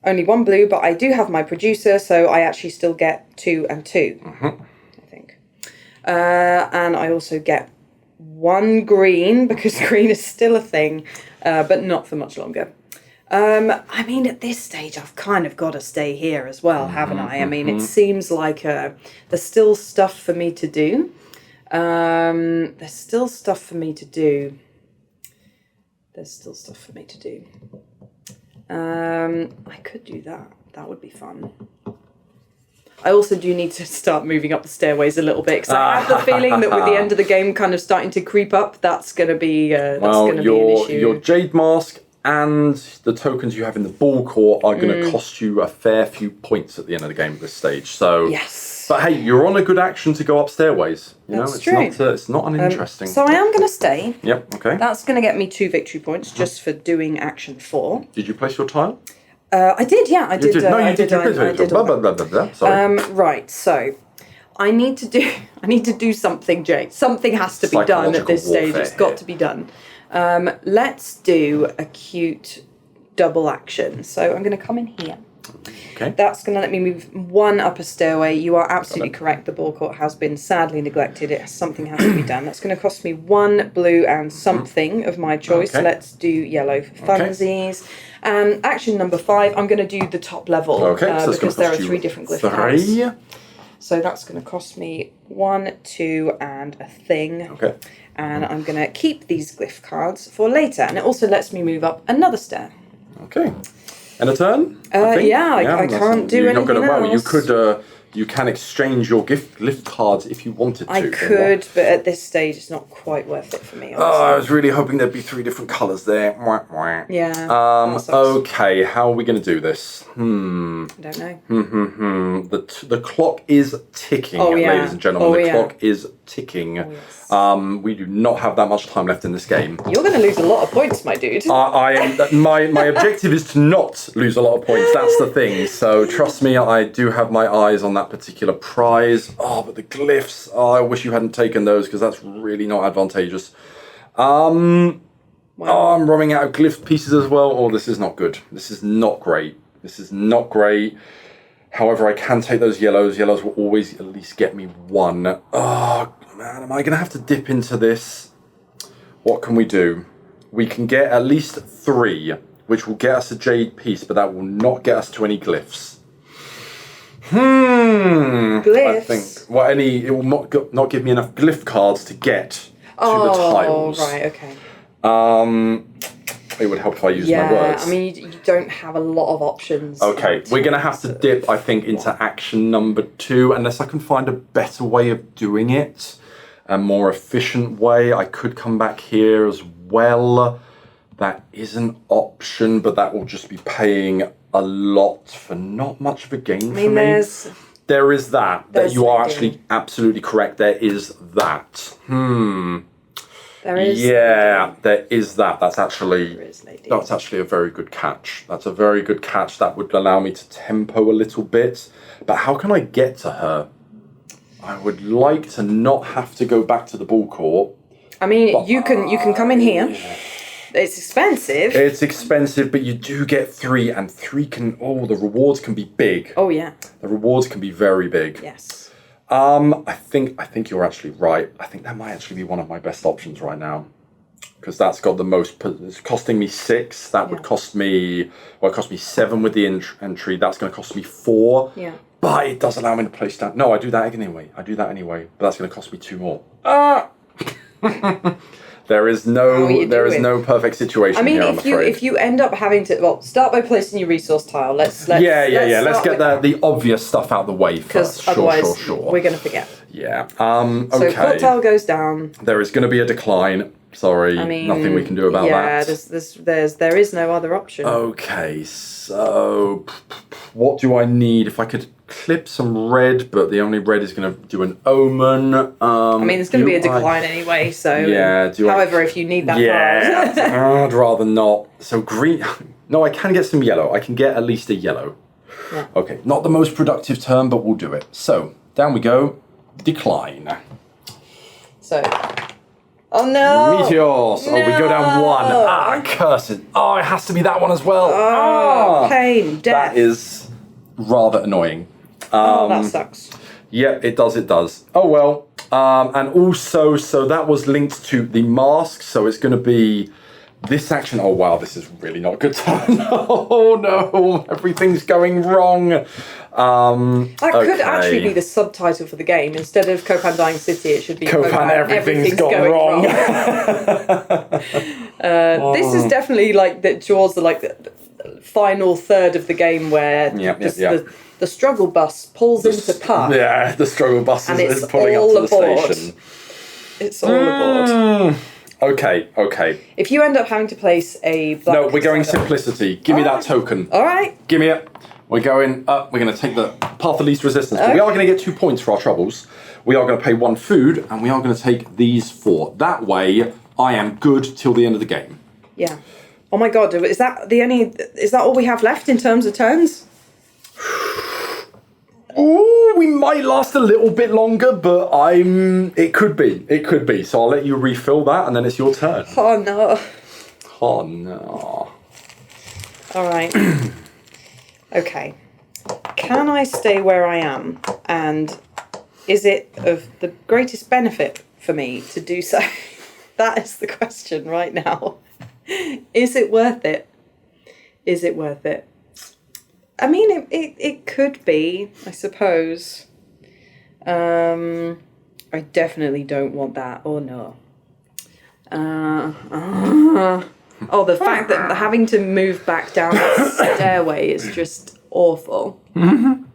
only 1 blue, but I do have my producer, so I actually still get 2 and 2, I think. And I also get 1 green, because green is still a thing, but not for much longer. I mean, at this stage, I've kind of got to stay here as well, haven't I? I mean, it seems like there's still stuff for me to do. There's still stuff for me to do. I could do that. That would be fun. I also do need to start moving up the stairways a little bit, because I have the feeling that with the end of the game kind of starting to creep up, that's going to be an issue. Your Jade Mask and the tokens you have in the ball court are going to cost you a fair few points at the end of the game at this stage. So, yes. But hey, you're on a good action to go up stairways. That's true. It's not uninteresting. So I am going to stay. Yep. Okay. That's going to get me 2 victory points just for doing action 4. Did you place your tile? I did. Yeah, I did. No, you did. Sorry. Right. So I need to do something, Jay. Something has to be done at this stage. It's got to be done. Let's do a cute double action. So I'm going to come in here. Okay. That's going to let me move 1 up a stairway. You are absolutely correct. The ball court has been sadly neglected. Something has to be done. That's going to cost me 1 blue and something of my choice. Okay. Let's do yellow for funsies. Action number 5, I'm going to do the top level because there are 3 different glyph cards. So that's going to cost me 1, 2, and a thing. Okay. And I'm going to keep these glyph cards for later. And it also lets me move up another stair. Okay. And a turn? I can't do anything else. You can exchange your glyph cards if you wanted to. I could, but at this stage, it's not quite worth it for me. Honestly. Oh, I was really hoping there'd be 3 different colours there. Yeah. Okay, how are we going to do this? I don't know. The clock is ticking, ladies and gentlemen. The clock is ticking. Oh, yes. We do not have that much time left in this game. You're going to lose a lot of points, my dude. My objective is to not lose a lot of points. That's the thing. So trust me, I do have my eyes on that particular prize. Oh, but the glyphs. Oh, I wish you hadn't taken those, because that's really not advantageous. Oh, I'm running out of glyph pieces as well. Oh, this is not good. This is not great. However, I can take those yellows. Yellows will always at least get me 1. Oh, man, am I going to have to dip into this? What can we do? We can get at least 3, which will get us a jade piece, but that will not get us to any glyphs. Glyphs? I think. Well, it will not give me enough glyph cards to get to the tiles. Oh, right, okay. It would help if I used my words. I mean, you don't have a lot of options. Okay, we're going to have to dip, I think, into action number 2, unless I can find a better way of doing it. A more efficient way. I could come back here as well. That is an option, but that will just be paying a lot for not much of a gain for me. There is that you are actually absolutely correct. There is that. There is. Yeah, there is that. That's actually a very good catch. That's a very good catch. That would allow me to tempo a little bit. But how can I get to her? I would like to not have to go back to the ball court. I mean, you can come in here. It's expensive. It's expensive, but you do get 3, and 3 can. Oh, the rewards can be big. Oh yeah. The rewards can be very big. Yes. I think you're actually right. I think that might actually be one of my best options right now, because that's got the most. It's costing me 6. That would cost me. Well, it cost me 7 with the entry. That's going to cost me 4. Yeah. But it does allow me to place down. No, I do that anyway. But that's going to cost me 2 more. Ah. There is no perfect situation here, I'm afraid. if you end up having to start by placing your resource tile. Let's get the obvious stuff out of the way first. Otherwise, sure. we're going to forget. Yeah. Okay. So clock tile goes down. There is going to be a decline. Sorry, nothing we can do about that. Yeah, there is no other option. Okay, so what do I need? If I could clip some red, but the only red is going to do an omen. I mean, there's going to be a decline anyway, so... Yeah, however, if you need that card... I'd rather not. So green... No, I can get some yellow. I can get at least a yellow. Yeah. Okay, not the most productive turn, but we'll do it. So, down we go. Decline. So... Oh no! Meteors. No. Oh, we go down 1. Ah, curse it. Oh, it has to be that one as well. Oh, pain, death. That is rather annoying. That sucks. Yeah, it does. Oh well. And also, so that was linked to the mask, so it's going to be this action. Oh wow, this is really not a good turn. Oh no, everything's going wrong. That could actually be the subtitle for the game. Instead of Copan Dying City, it should be Copan everything's gone wrong. This is definitely like that draws the final third of the game where the struggle bus pulls into Puck. Yeah, the struggle bus is pulling up to the station. It's all aboard. Okay. If you end up having to place a black... No, we're going simplicity. Give me that token. All right. Give me it. We're going up. We're going to take the path of least resistance. But we are going to get 2 points for our troubles. We are going to pay 1 food, and we are going to take these 4. That way, I am good till the end of the game. Yeah. Oh my god, is that all we have left in terms of turns? Ooh, we might last a little bit longer, but it could be. So I'll let you refill that, and then it's your turn. Oh no. Oh no. All right. Okay. Can I stay where I am? And is it of the greatest benefit for me to do so? That is the question right now. Is it worth it? Is it worth it? I mean, it could be, I suppose. I definitely don't want that. Oh, no. The fact that having to move back down that stairway is just awful. Mm-hmm.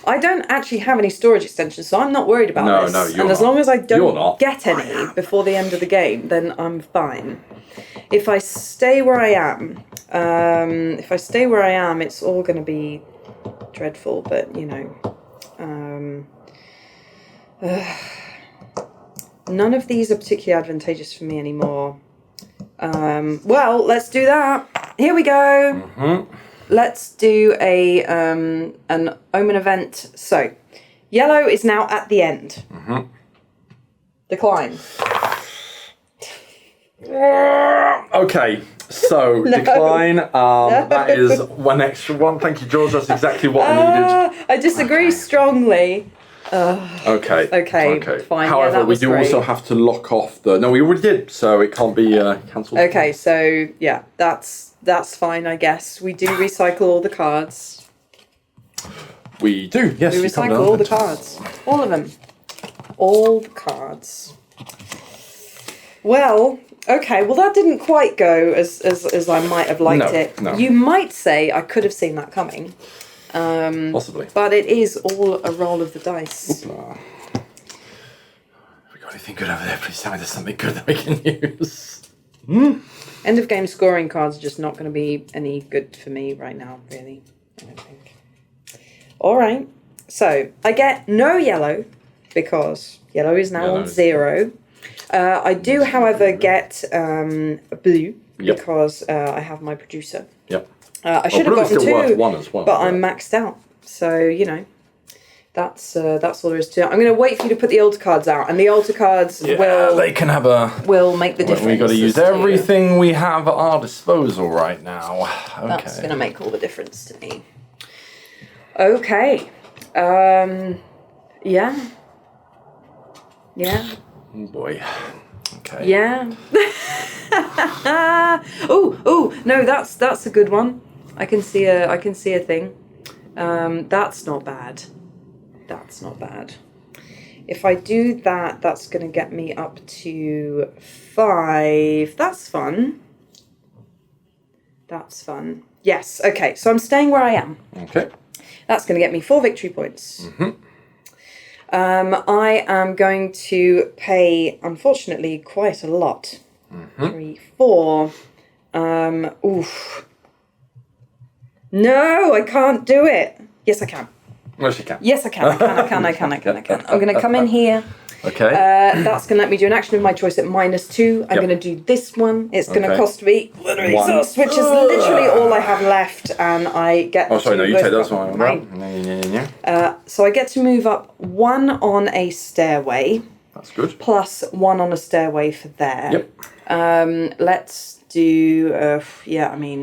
I don't actually have any storage extensions, so I'm not worried about this. No, you're and as not. long as I don't get any before the end of the game, then I'm fine. If I stay where I am, it's all going to be dreadful. But you know, none of these are particularly advantageous for me anymore. Well, let's do that. Here we go. Mm-hmm. Let's do an omen event. So, yellow is now at the end. Mm-hmm. Decline. Okay, so decline. That is 1 extra 1. Thank you, George. That's exactly what I needed. I disagree strongly. Okay. Fine. However, we do also have to lock off the... No, we already did, so it can't be cancelled. Okay, so yeah, that's fine, I guess. We do recycle all the cards. We do, yes. We recycle all the cards. All of them. All the cards. Well, okay, well that didn't quite go as I might have liked it. No. You might say I could have seen that coming. Possibly. But it is all a roll of the dice. Oopla. Have we got anything good over there? Please tell me there's something good that we can use. End of game scoring cards are just not going to be any good for me right now, really. I don't think. All right. So I get no yellow because yellow is now on 0. I do, however, get blue because I have my producer. Yep. I should have gotten 2, worth 1 as well, but I'm maxed out. So, you know, that's all there is to it. I'm going to wait for you to put the altar cards out, and the altar cards they can have will make the difference. We've got to use everything we have at our disposal right now. Okay. That's going to make all the difference to me. Okay. Yeah. Oh boy. Okay. Yeah. Oh, no, that's a good one. I can see a thing. That's not bad. That's not bad. If I do that, that's going to get me up to 5. That's fun. That's fun. Yes, okay, so I'm staying where I am. Okay. That's going to get me 4 victory points. Mm-hmm. I am going to pay, unfortunately, quite a lot. Mm-hmm. 3, 4. Oof. No, I can't do it. Yes, I can. Yes, you can. Yes, I can. I can. I'm going to come in here. Okay. That's going to let me do an action of my choice at -2. I'm going to do this one. It's going to cost me 1 resource, which is literally all I have left, and I get. Oh, sorry, no, you take this one. Right. So I get to move up 1 on a stairway. That's good. Plus 1 on a stairway for there. Yep. Let's do,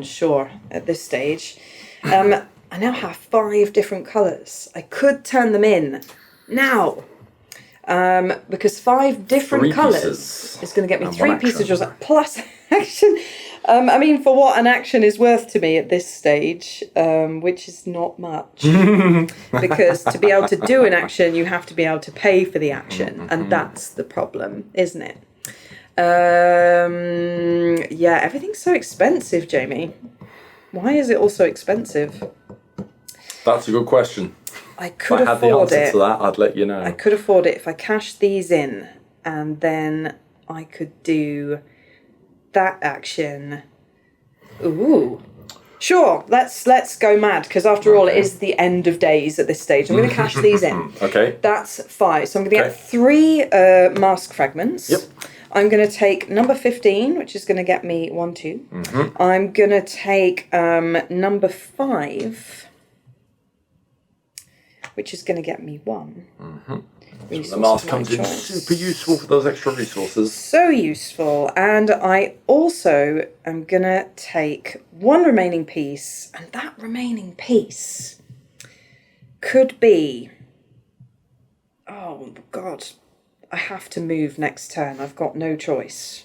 sure, at this stage. I now have 5 different colours. I could turn them in now. Because 5 different colours is going to get me 3 pieces plus action. For what an action is worth to me at this stage, which is not much. Because to be able to do an action, you have to be able to pay for the action. And that's the problem, isn't it? Everything's so expensive, Jamie. Why is it all so expensive? That's a good question. I could if I had the answer to that, I'd let you know. I could afford it if I cashed these in, and then I could do that action. Ooh. Sure, let's go mad, because after all, it is the end of days at this stage. I'm going to cash these in. Okay. That's 5. So I'm going to get 3 mask fragments. Yep. I'm going to take number 15, which is going to get me 1, 2. I'm going to take number 5, which is going to get me 1. The mask comes in super useful for those extra resources. So useful. And I also am going to take 1 remaining piece, and that remaining piece could be... Oh, God. I have to move next turn. I've got no choice.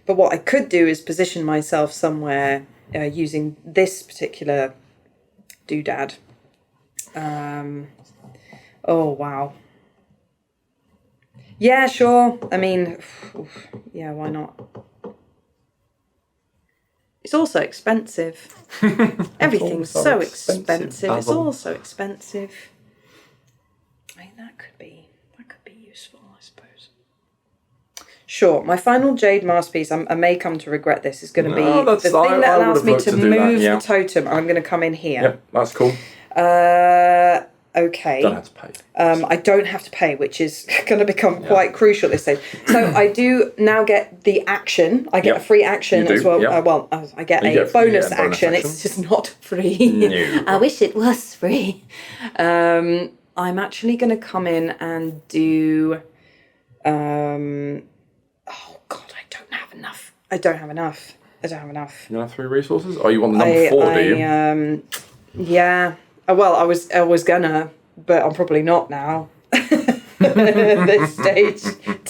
But what I could do is position myself somewhere using this particular doodad. Oh, wow. Yeah, sure. Why not? It's also expensive. Everything's so expensive. It's all so expensive. That could be useful, I suppose. Sure, my final jade masterpiece, I may come to regret this, is going to be the thing that allows me to move the totem. I'm going to come in here. Yep, that's cool. Okay. Don't have to pay. I don't have to pay, which is going to become quite crucial at this stage. So I do now get the action. I get a free action as well. I get a bonus action. It's just not free. No. I wish it was free. I'm actually going to come in and do... oh, God, I don't have enough. I don't have enough. You don't have 3 resources? Oh, you want the number 4, do you? Yeah. Well, I was gonna, but I'm probably not now. At this stage,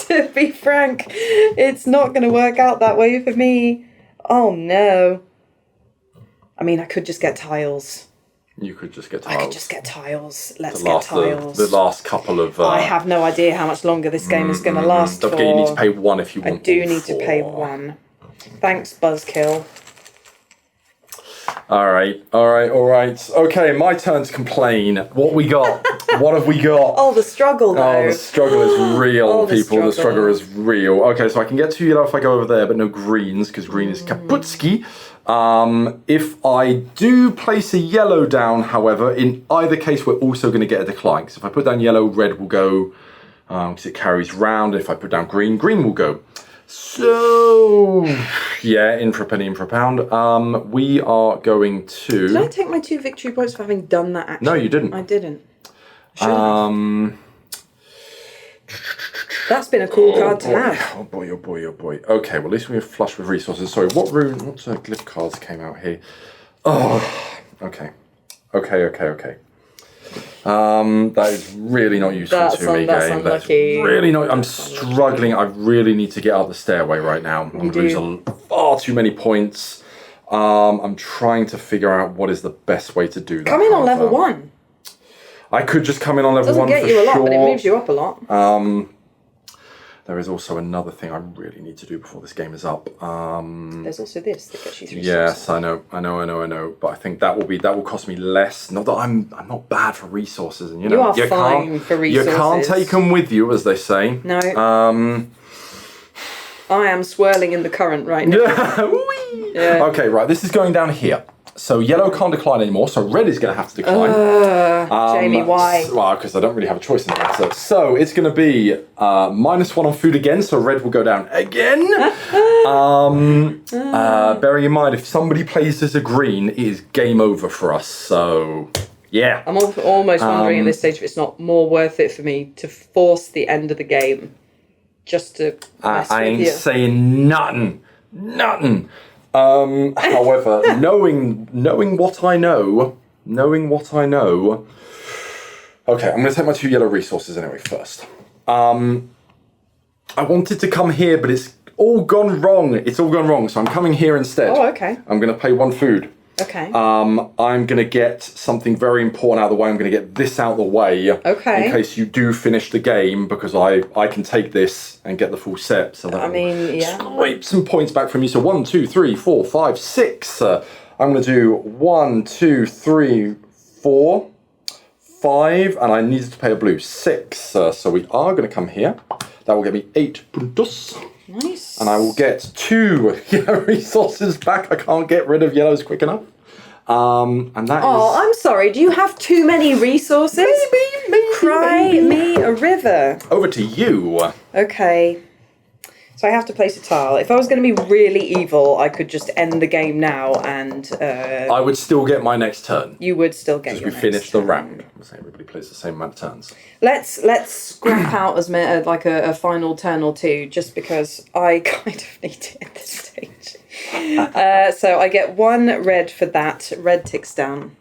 to be frank, it's not going to work out that way for me. Oh, no. I could just get tiles. You could just get tiles. I could just get tiles. Let's get tiles. The last couple of... I have no idea how much longer this game is going to last for. You need to pay 1 if you want. I do need to pay 1. Thanks, Buzzkill. All right. Okay, my turn to complain. What we got? What have we got? Oh, the struggle, though. Oh, the struggle is real, people. The struggle is real. Okay, so I can get 2 yellow if I go over there, but no greens, because green is Kaputski. If I do place a yellow down, however, in either case, we're also going to get a decline. Because if I put down yellow, red will go, because it carries round. If I put down green, green will go. So, yeah, in for a penny, in for a pound. We are going to... Did I take my 2 victory points for having done that action? No, you didn't. I didn't. That's been a cool card to have. Oh boy. Okay, well, at least we're flush with resources. Sorry, what glyph cards came out here? Oh, okay. That is really not useful to me, game. That's really not. I'm struggling. I really need to get up the stairway right now. I'm losing far too many points. I'm trying to figure out what is the best way to do that. Come in on level 1. I could just come in on level 1 for sure. Doesn't get you a lot, but it moves you up a lot. There is also another thing I really need to do before this game is up. There's also this that gets you through. Yes, I know. But I think that will cost me less. Not that I'm not bad for resources, and you are fine for resources. You can't take them with you, as they say. No. I am swirling in the current right now. Yeah. Okay, right. This is going down here. So yellow can't decline anymore, so red is going to have to decline. Jamie, why? Well, because I don't really have a choice in the matter. So it's going to be -1 on food again, so red will go down again. Bearing in mind, if somebody plays this a green, it is game over for us, so yeah. I'm almost wondering at this stage if it's not more worth it for me to force the end of the game just to mess I with ain't you. saying nothing. However, knowing what I know. Okay, I'm going to take my 2 yellow resources anyway first. I wanted to come here, but it's all gone wrong. So I'm coming here instead. Oh, okay. I'm going to pay 1 food. Okay. I'm going to get something very important out of the way. I'm going to get this out of the way. Okay. In case you do finish the game, because I can take this and get the full set. So that scrape some points back from you. So 1, 2, 3, 4, 5, 6. I'm going to do 1, 2, 3, 4, 5, and I needed to pay a blue 6. So we are going to come here. That will get me 8 puntos. Nice. And I will get 2 yellow resources back. I can't get rid of yellows quick enough. And that I'm sorry. Do you have too many resources? Maybe. Cry me a river. Over to you. Okay. So I have to place a tile. If I was going to be really evil, I could just end the game now and... I would still get my next turn. You would still get your next turn. Because we finished the round. Everybody plays the same amount of turns. Let's scrap out as like a final turn or two, just because I kind of need it at this stage. So I get 1 red for that. Red ticks down.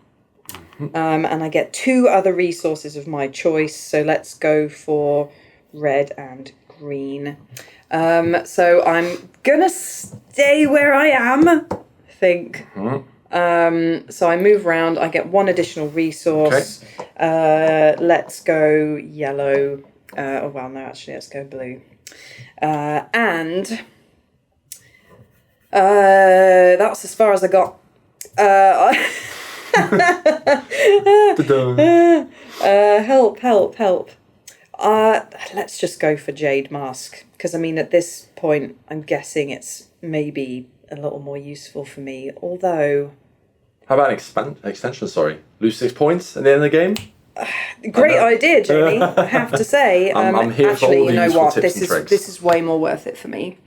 And I get 2 other resources of my choice. So let's go for red and green. So I'm gonna stay where I am, I think. So I move around, I get 1 additional resource. Okay. Let's go yellow. Let's go blue. And that's as far as I got. Help. Let's just go for Jade Mask, because I mean at this point I'm guessing it's maybe a little more useful for me, although... How about an extension, lose 6 points at the end of the game? Great idea, Jamie, I have to say. I'm here actually, for all the useful tips and tricks. This is way more worth it for me.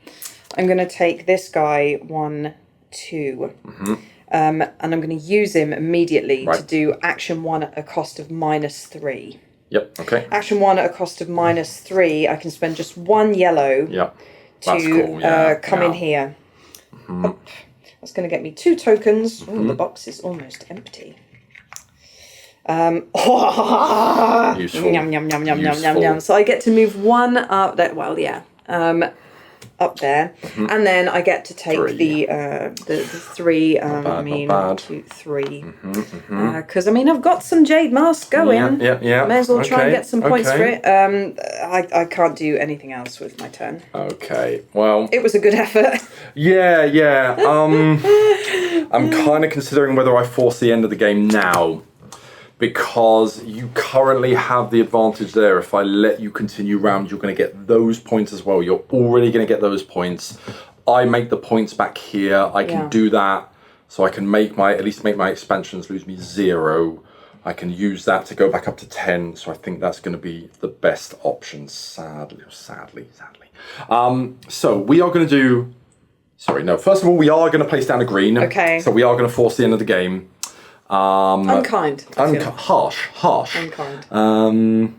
I'm going to take this guy 1, 2, and I'm going to use him immediately to do action 1 at a cost of -3. Yep, okay. Action 1 at a cost of -3, I can spend just 1 yellow to come in here. That's going to get me 2 tokens. The box is almost empty. Useful. Yum, yum, yum, yum, yum, yum, yum. So I get to move 1 up there. Up there, and then I get to take 3. the 3. Not bad. 2, 3. Because I've got some Jade Mask going. Yeah. May as well try and get some points for it. I can't do anything else with my turn. Okay. Well, it was a good effort. Yeah. I'm kind of considering whether I force the end of the game now. Because you currently have the advantage there. If I let you continue round, you're going to get those points as well. You're already going to get those points. I make the points back here. I can do that, so I can at least make my expansions lose me 0. I can use that to go back up to 10. So I think that's going to be the best option. Sadly. So we are going to do. First of all, we are going to place down a green. Okay. So we are going to force the end of the game. Unkind. Harsh. Unkind.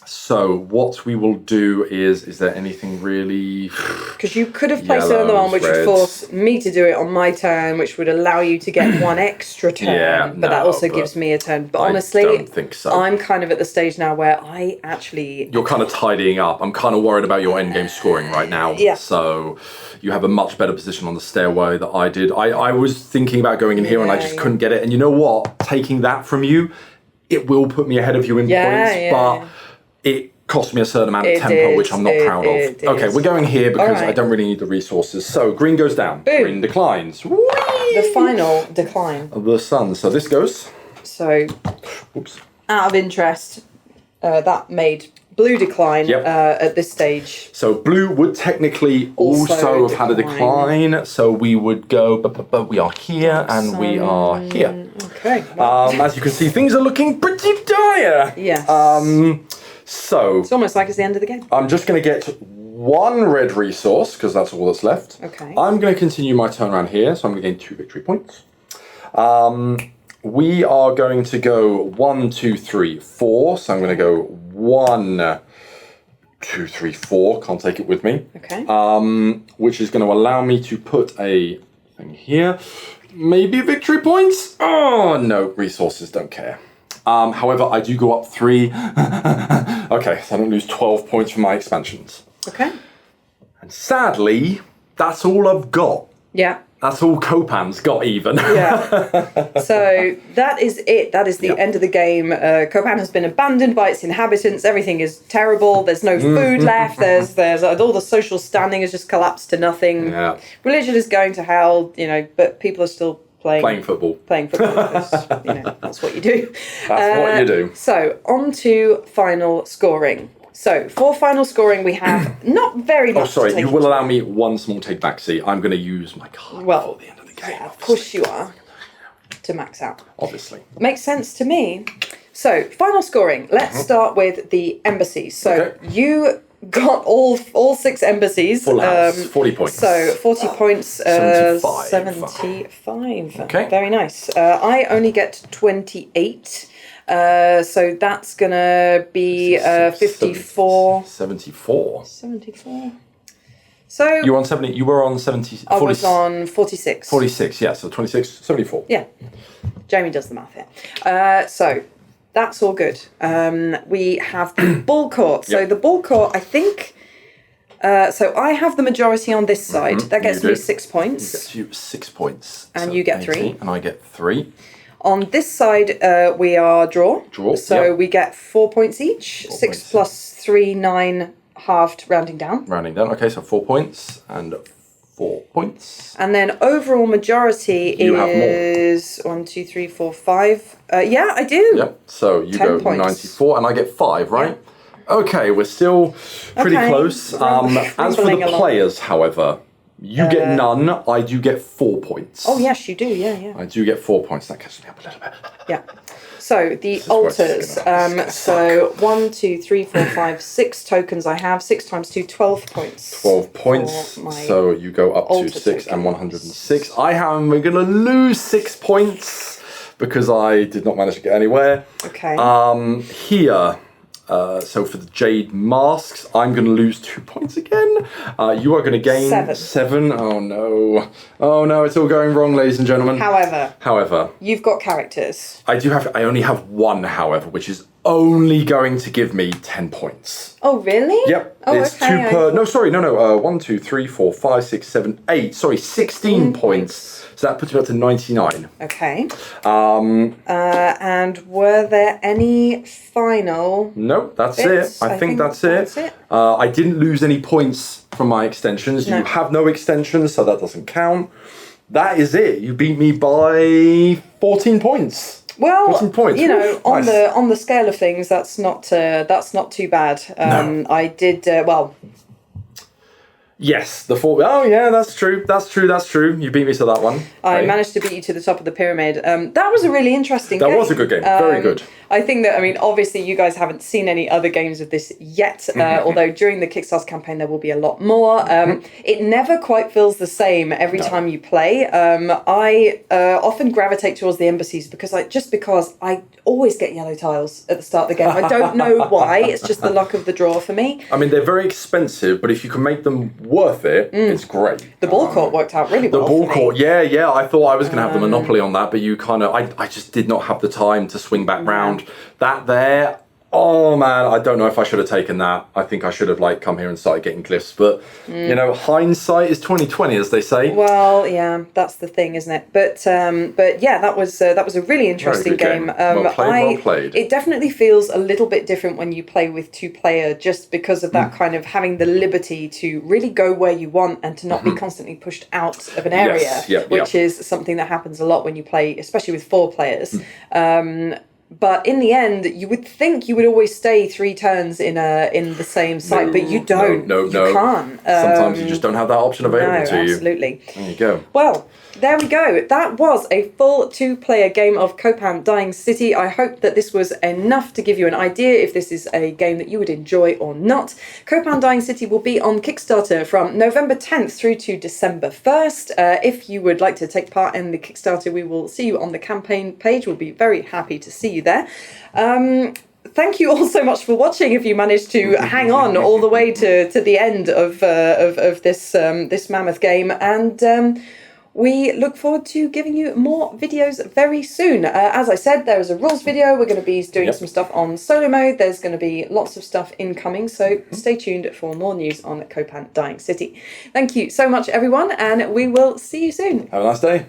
So what we will do is there anything really... Because you could have placed another one which would force me to do it on my turn, which would allow you to get 1 extra turn. But that also gives me a turn. But honestly, I don't think so. I'm kind of at the stage now where I actually... You're kind of tidying up. I'm kind of worried about your endgame scoring right now. Yeah. So you have a much better position on the stairway than I did. I was thinking about going in here and I just couldn't get it. And you know what? Taking that from you, it will put me ahead of you in points. But it cost me a certain amount of tempo, which I'm not proud of. Okay, we're going here because I don't really need the resources. So green goes down. Boom. Green declines. Whee! The final decline of the sun. So this goes. So, out of interest, that made blue decline at this stage. So blue would technically also have had a decline. So we would go, but we are here and we are here. Okay. As you can see, things are looking pretty dire. Yes. So it's almost like it's the end of the game. I'm just going to get 1 red resource because that's all that's left. Okay. I'm going to continue my turn around here, so I'm going to gain 2 victory points. We are going to go 1, 2, 3, 4. So I'm going to go 1 2, 3, 4. Can't take it with me. Okay. Which is going to allow me to put a thing here. Maybe victory points? Oh, no. Resources, don't care. However, I do go up 3. Okay, so I don't lose 12 points from my expansions. Okay. And sadly, that's all I've got. Yeah. That's all Copan's got even. Yeah. So that is it. That is the end of the game. Copan has been abandoned by its inhabitants. Everything is terrible. There's no food left. There's all the social standing has just collapsed to nothing. Yeah. Religion is going to hell, but people are still playing football. Playing football because, that's what you do. That's what you do. So on to final scoring. So, for final scoring, we have not very much. Oh, sorry, you will allow me one small take back. See, I'm going to use my card before the end of the game. Yeah, of course you are. To max out. Obviously. Makes sense to me. So, final scoring. Let's start with the embassies. So, you got all 6 embassies. Full house, 40 points. So, 40 points. 75. Okay. Very nice. I only get 28. So that's gonna be 54. 74. 74. So you were on 70. You were on 70. 40, I was on 46. 46. Yeah. So 26. 74. Yeah. Jamie does the math here. So that's all good. We have the ball court. So the ball court, I think. So I have the majority on this side. That gets me 6 points. Gets you 6 points. And so you get 18, 3. And I get 3. On this side, we are draw. So we get 4 points each. 6 plus 3, 9, halved, rounding down. Rounding down. Okay, so 4 points and 4 points. And then overall majority is 1, 2, 3, 4, 5. Yeah, I do. Yep. So you go points. 94, and I get 5, right? Yeah. Okay, we're still pretty close. As for the players, however. You get none. I do get 4 points. Oh, yes, you do. Yeah. I do get 4 points. That catches me up a little bit. Yeah. So, the altars. So, 1, 2, 3, 4, 5, 6 tokens I have. 6 times 2, 12 points. 12 points. So, you go up to 6 and 106. We're going to lose 6 points because I did not manage to get anywhere. Okay. Here. So for the Jade Masks, I'm going to lose 2 points again. You are going to gain 7. Oh no. Oh no, it's all going wrong, ladies and gentlemen. However. You've got characters. I only have 1, however, which is only going to give me 10 points. Oh, really? Yep. It's 2 per... No, sorry, no. 1, 2, 3, 4, 5, 6, 7, 8. Sorry, 16 points. So that puts me up to 99. Okay. And were there any final... No, that's it. I think that's it. I didn't lose any points from my extensions. No. You have no extensions, so that doesn't count. That is it. You beat me by 14 points. Well, 14 points. On the scale of things, that's not too bad. No. I did Yes, the 4. Oh, yeah, that's true. That's true. You beat me to that one. I managed to beat you to the top of the pyramid. That was a really interesting game. That was a good game. Very good. I think that, obviously you guys haven't seen any other games of this yet, although during the Kickstarter campaign there will be a lot more. It never quite feels the same every time you play. I often gravitate towards the embassies because I always get yellow tiles at the start of the game. I don't know why. It's just the luck of the draw for me. They're very expensive, but if you can make them worth it, it's great. The ball court worked out really well. The ball court, yeah. I thought I was going to have the monopoly on that, but you I just did not have the time to swing back round. That there, oh man, I don't know if I should have taken that. I think I should have come here and started getting glyphs, but hindsight is 20/20, as they say. Well, yeah, that's the thing, isn't it? But yeah, that was a really interesting game. Well played. It definitely feels a little bit different when you play with 2-player, just because of that kind of having the liberty to really go where you want and to not be constantly pushed out of an area, which is something that happens a lot when you play, especially with 4 players. But in the end, you would think you would always stay 3 turns in the same site, but you don't. No. You can't. Sometimes you just don't have that option available to you. Absolutely. There you go. Well, there we go. That was a full 2-player game of Copan Dying City. I hope that this was enough to give you an idea if this is a game that you would enjoy or not. Copan Dying City will be on Kickstarter from November 10th through to December 1st. If you would like to take part in the Kickstarter, we will see you on the campaign page. We'll be very happy to see you there. thank you all so much for watching. If you managed to hang on all the way to the end of this mammoth game, and we look forward to giving you more videos very soon. As I said, there is a rules video. We're going to be doing some stuff on solo mode. There's going to be lots of stuff incoming, so stay tuned for more news on Copan Dying City. Thank you so much, everyone, and we will see you soon. Have a nice day.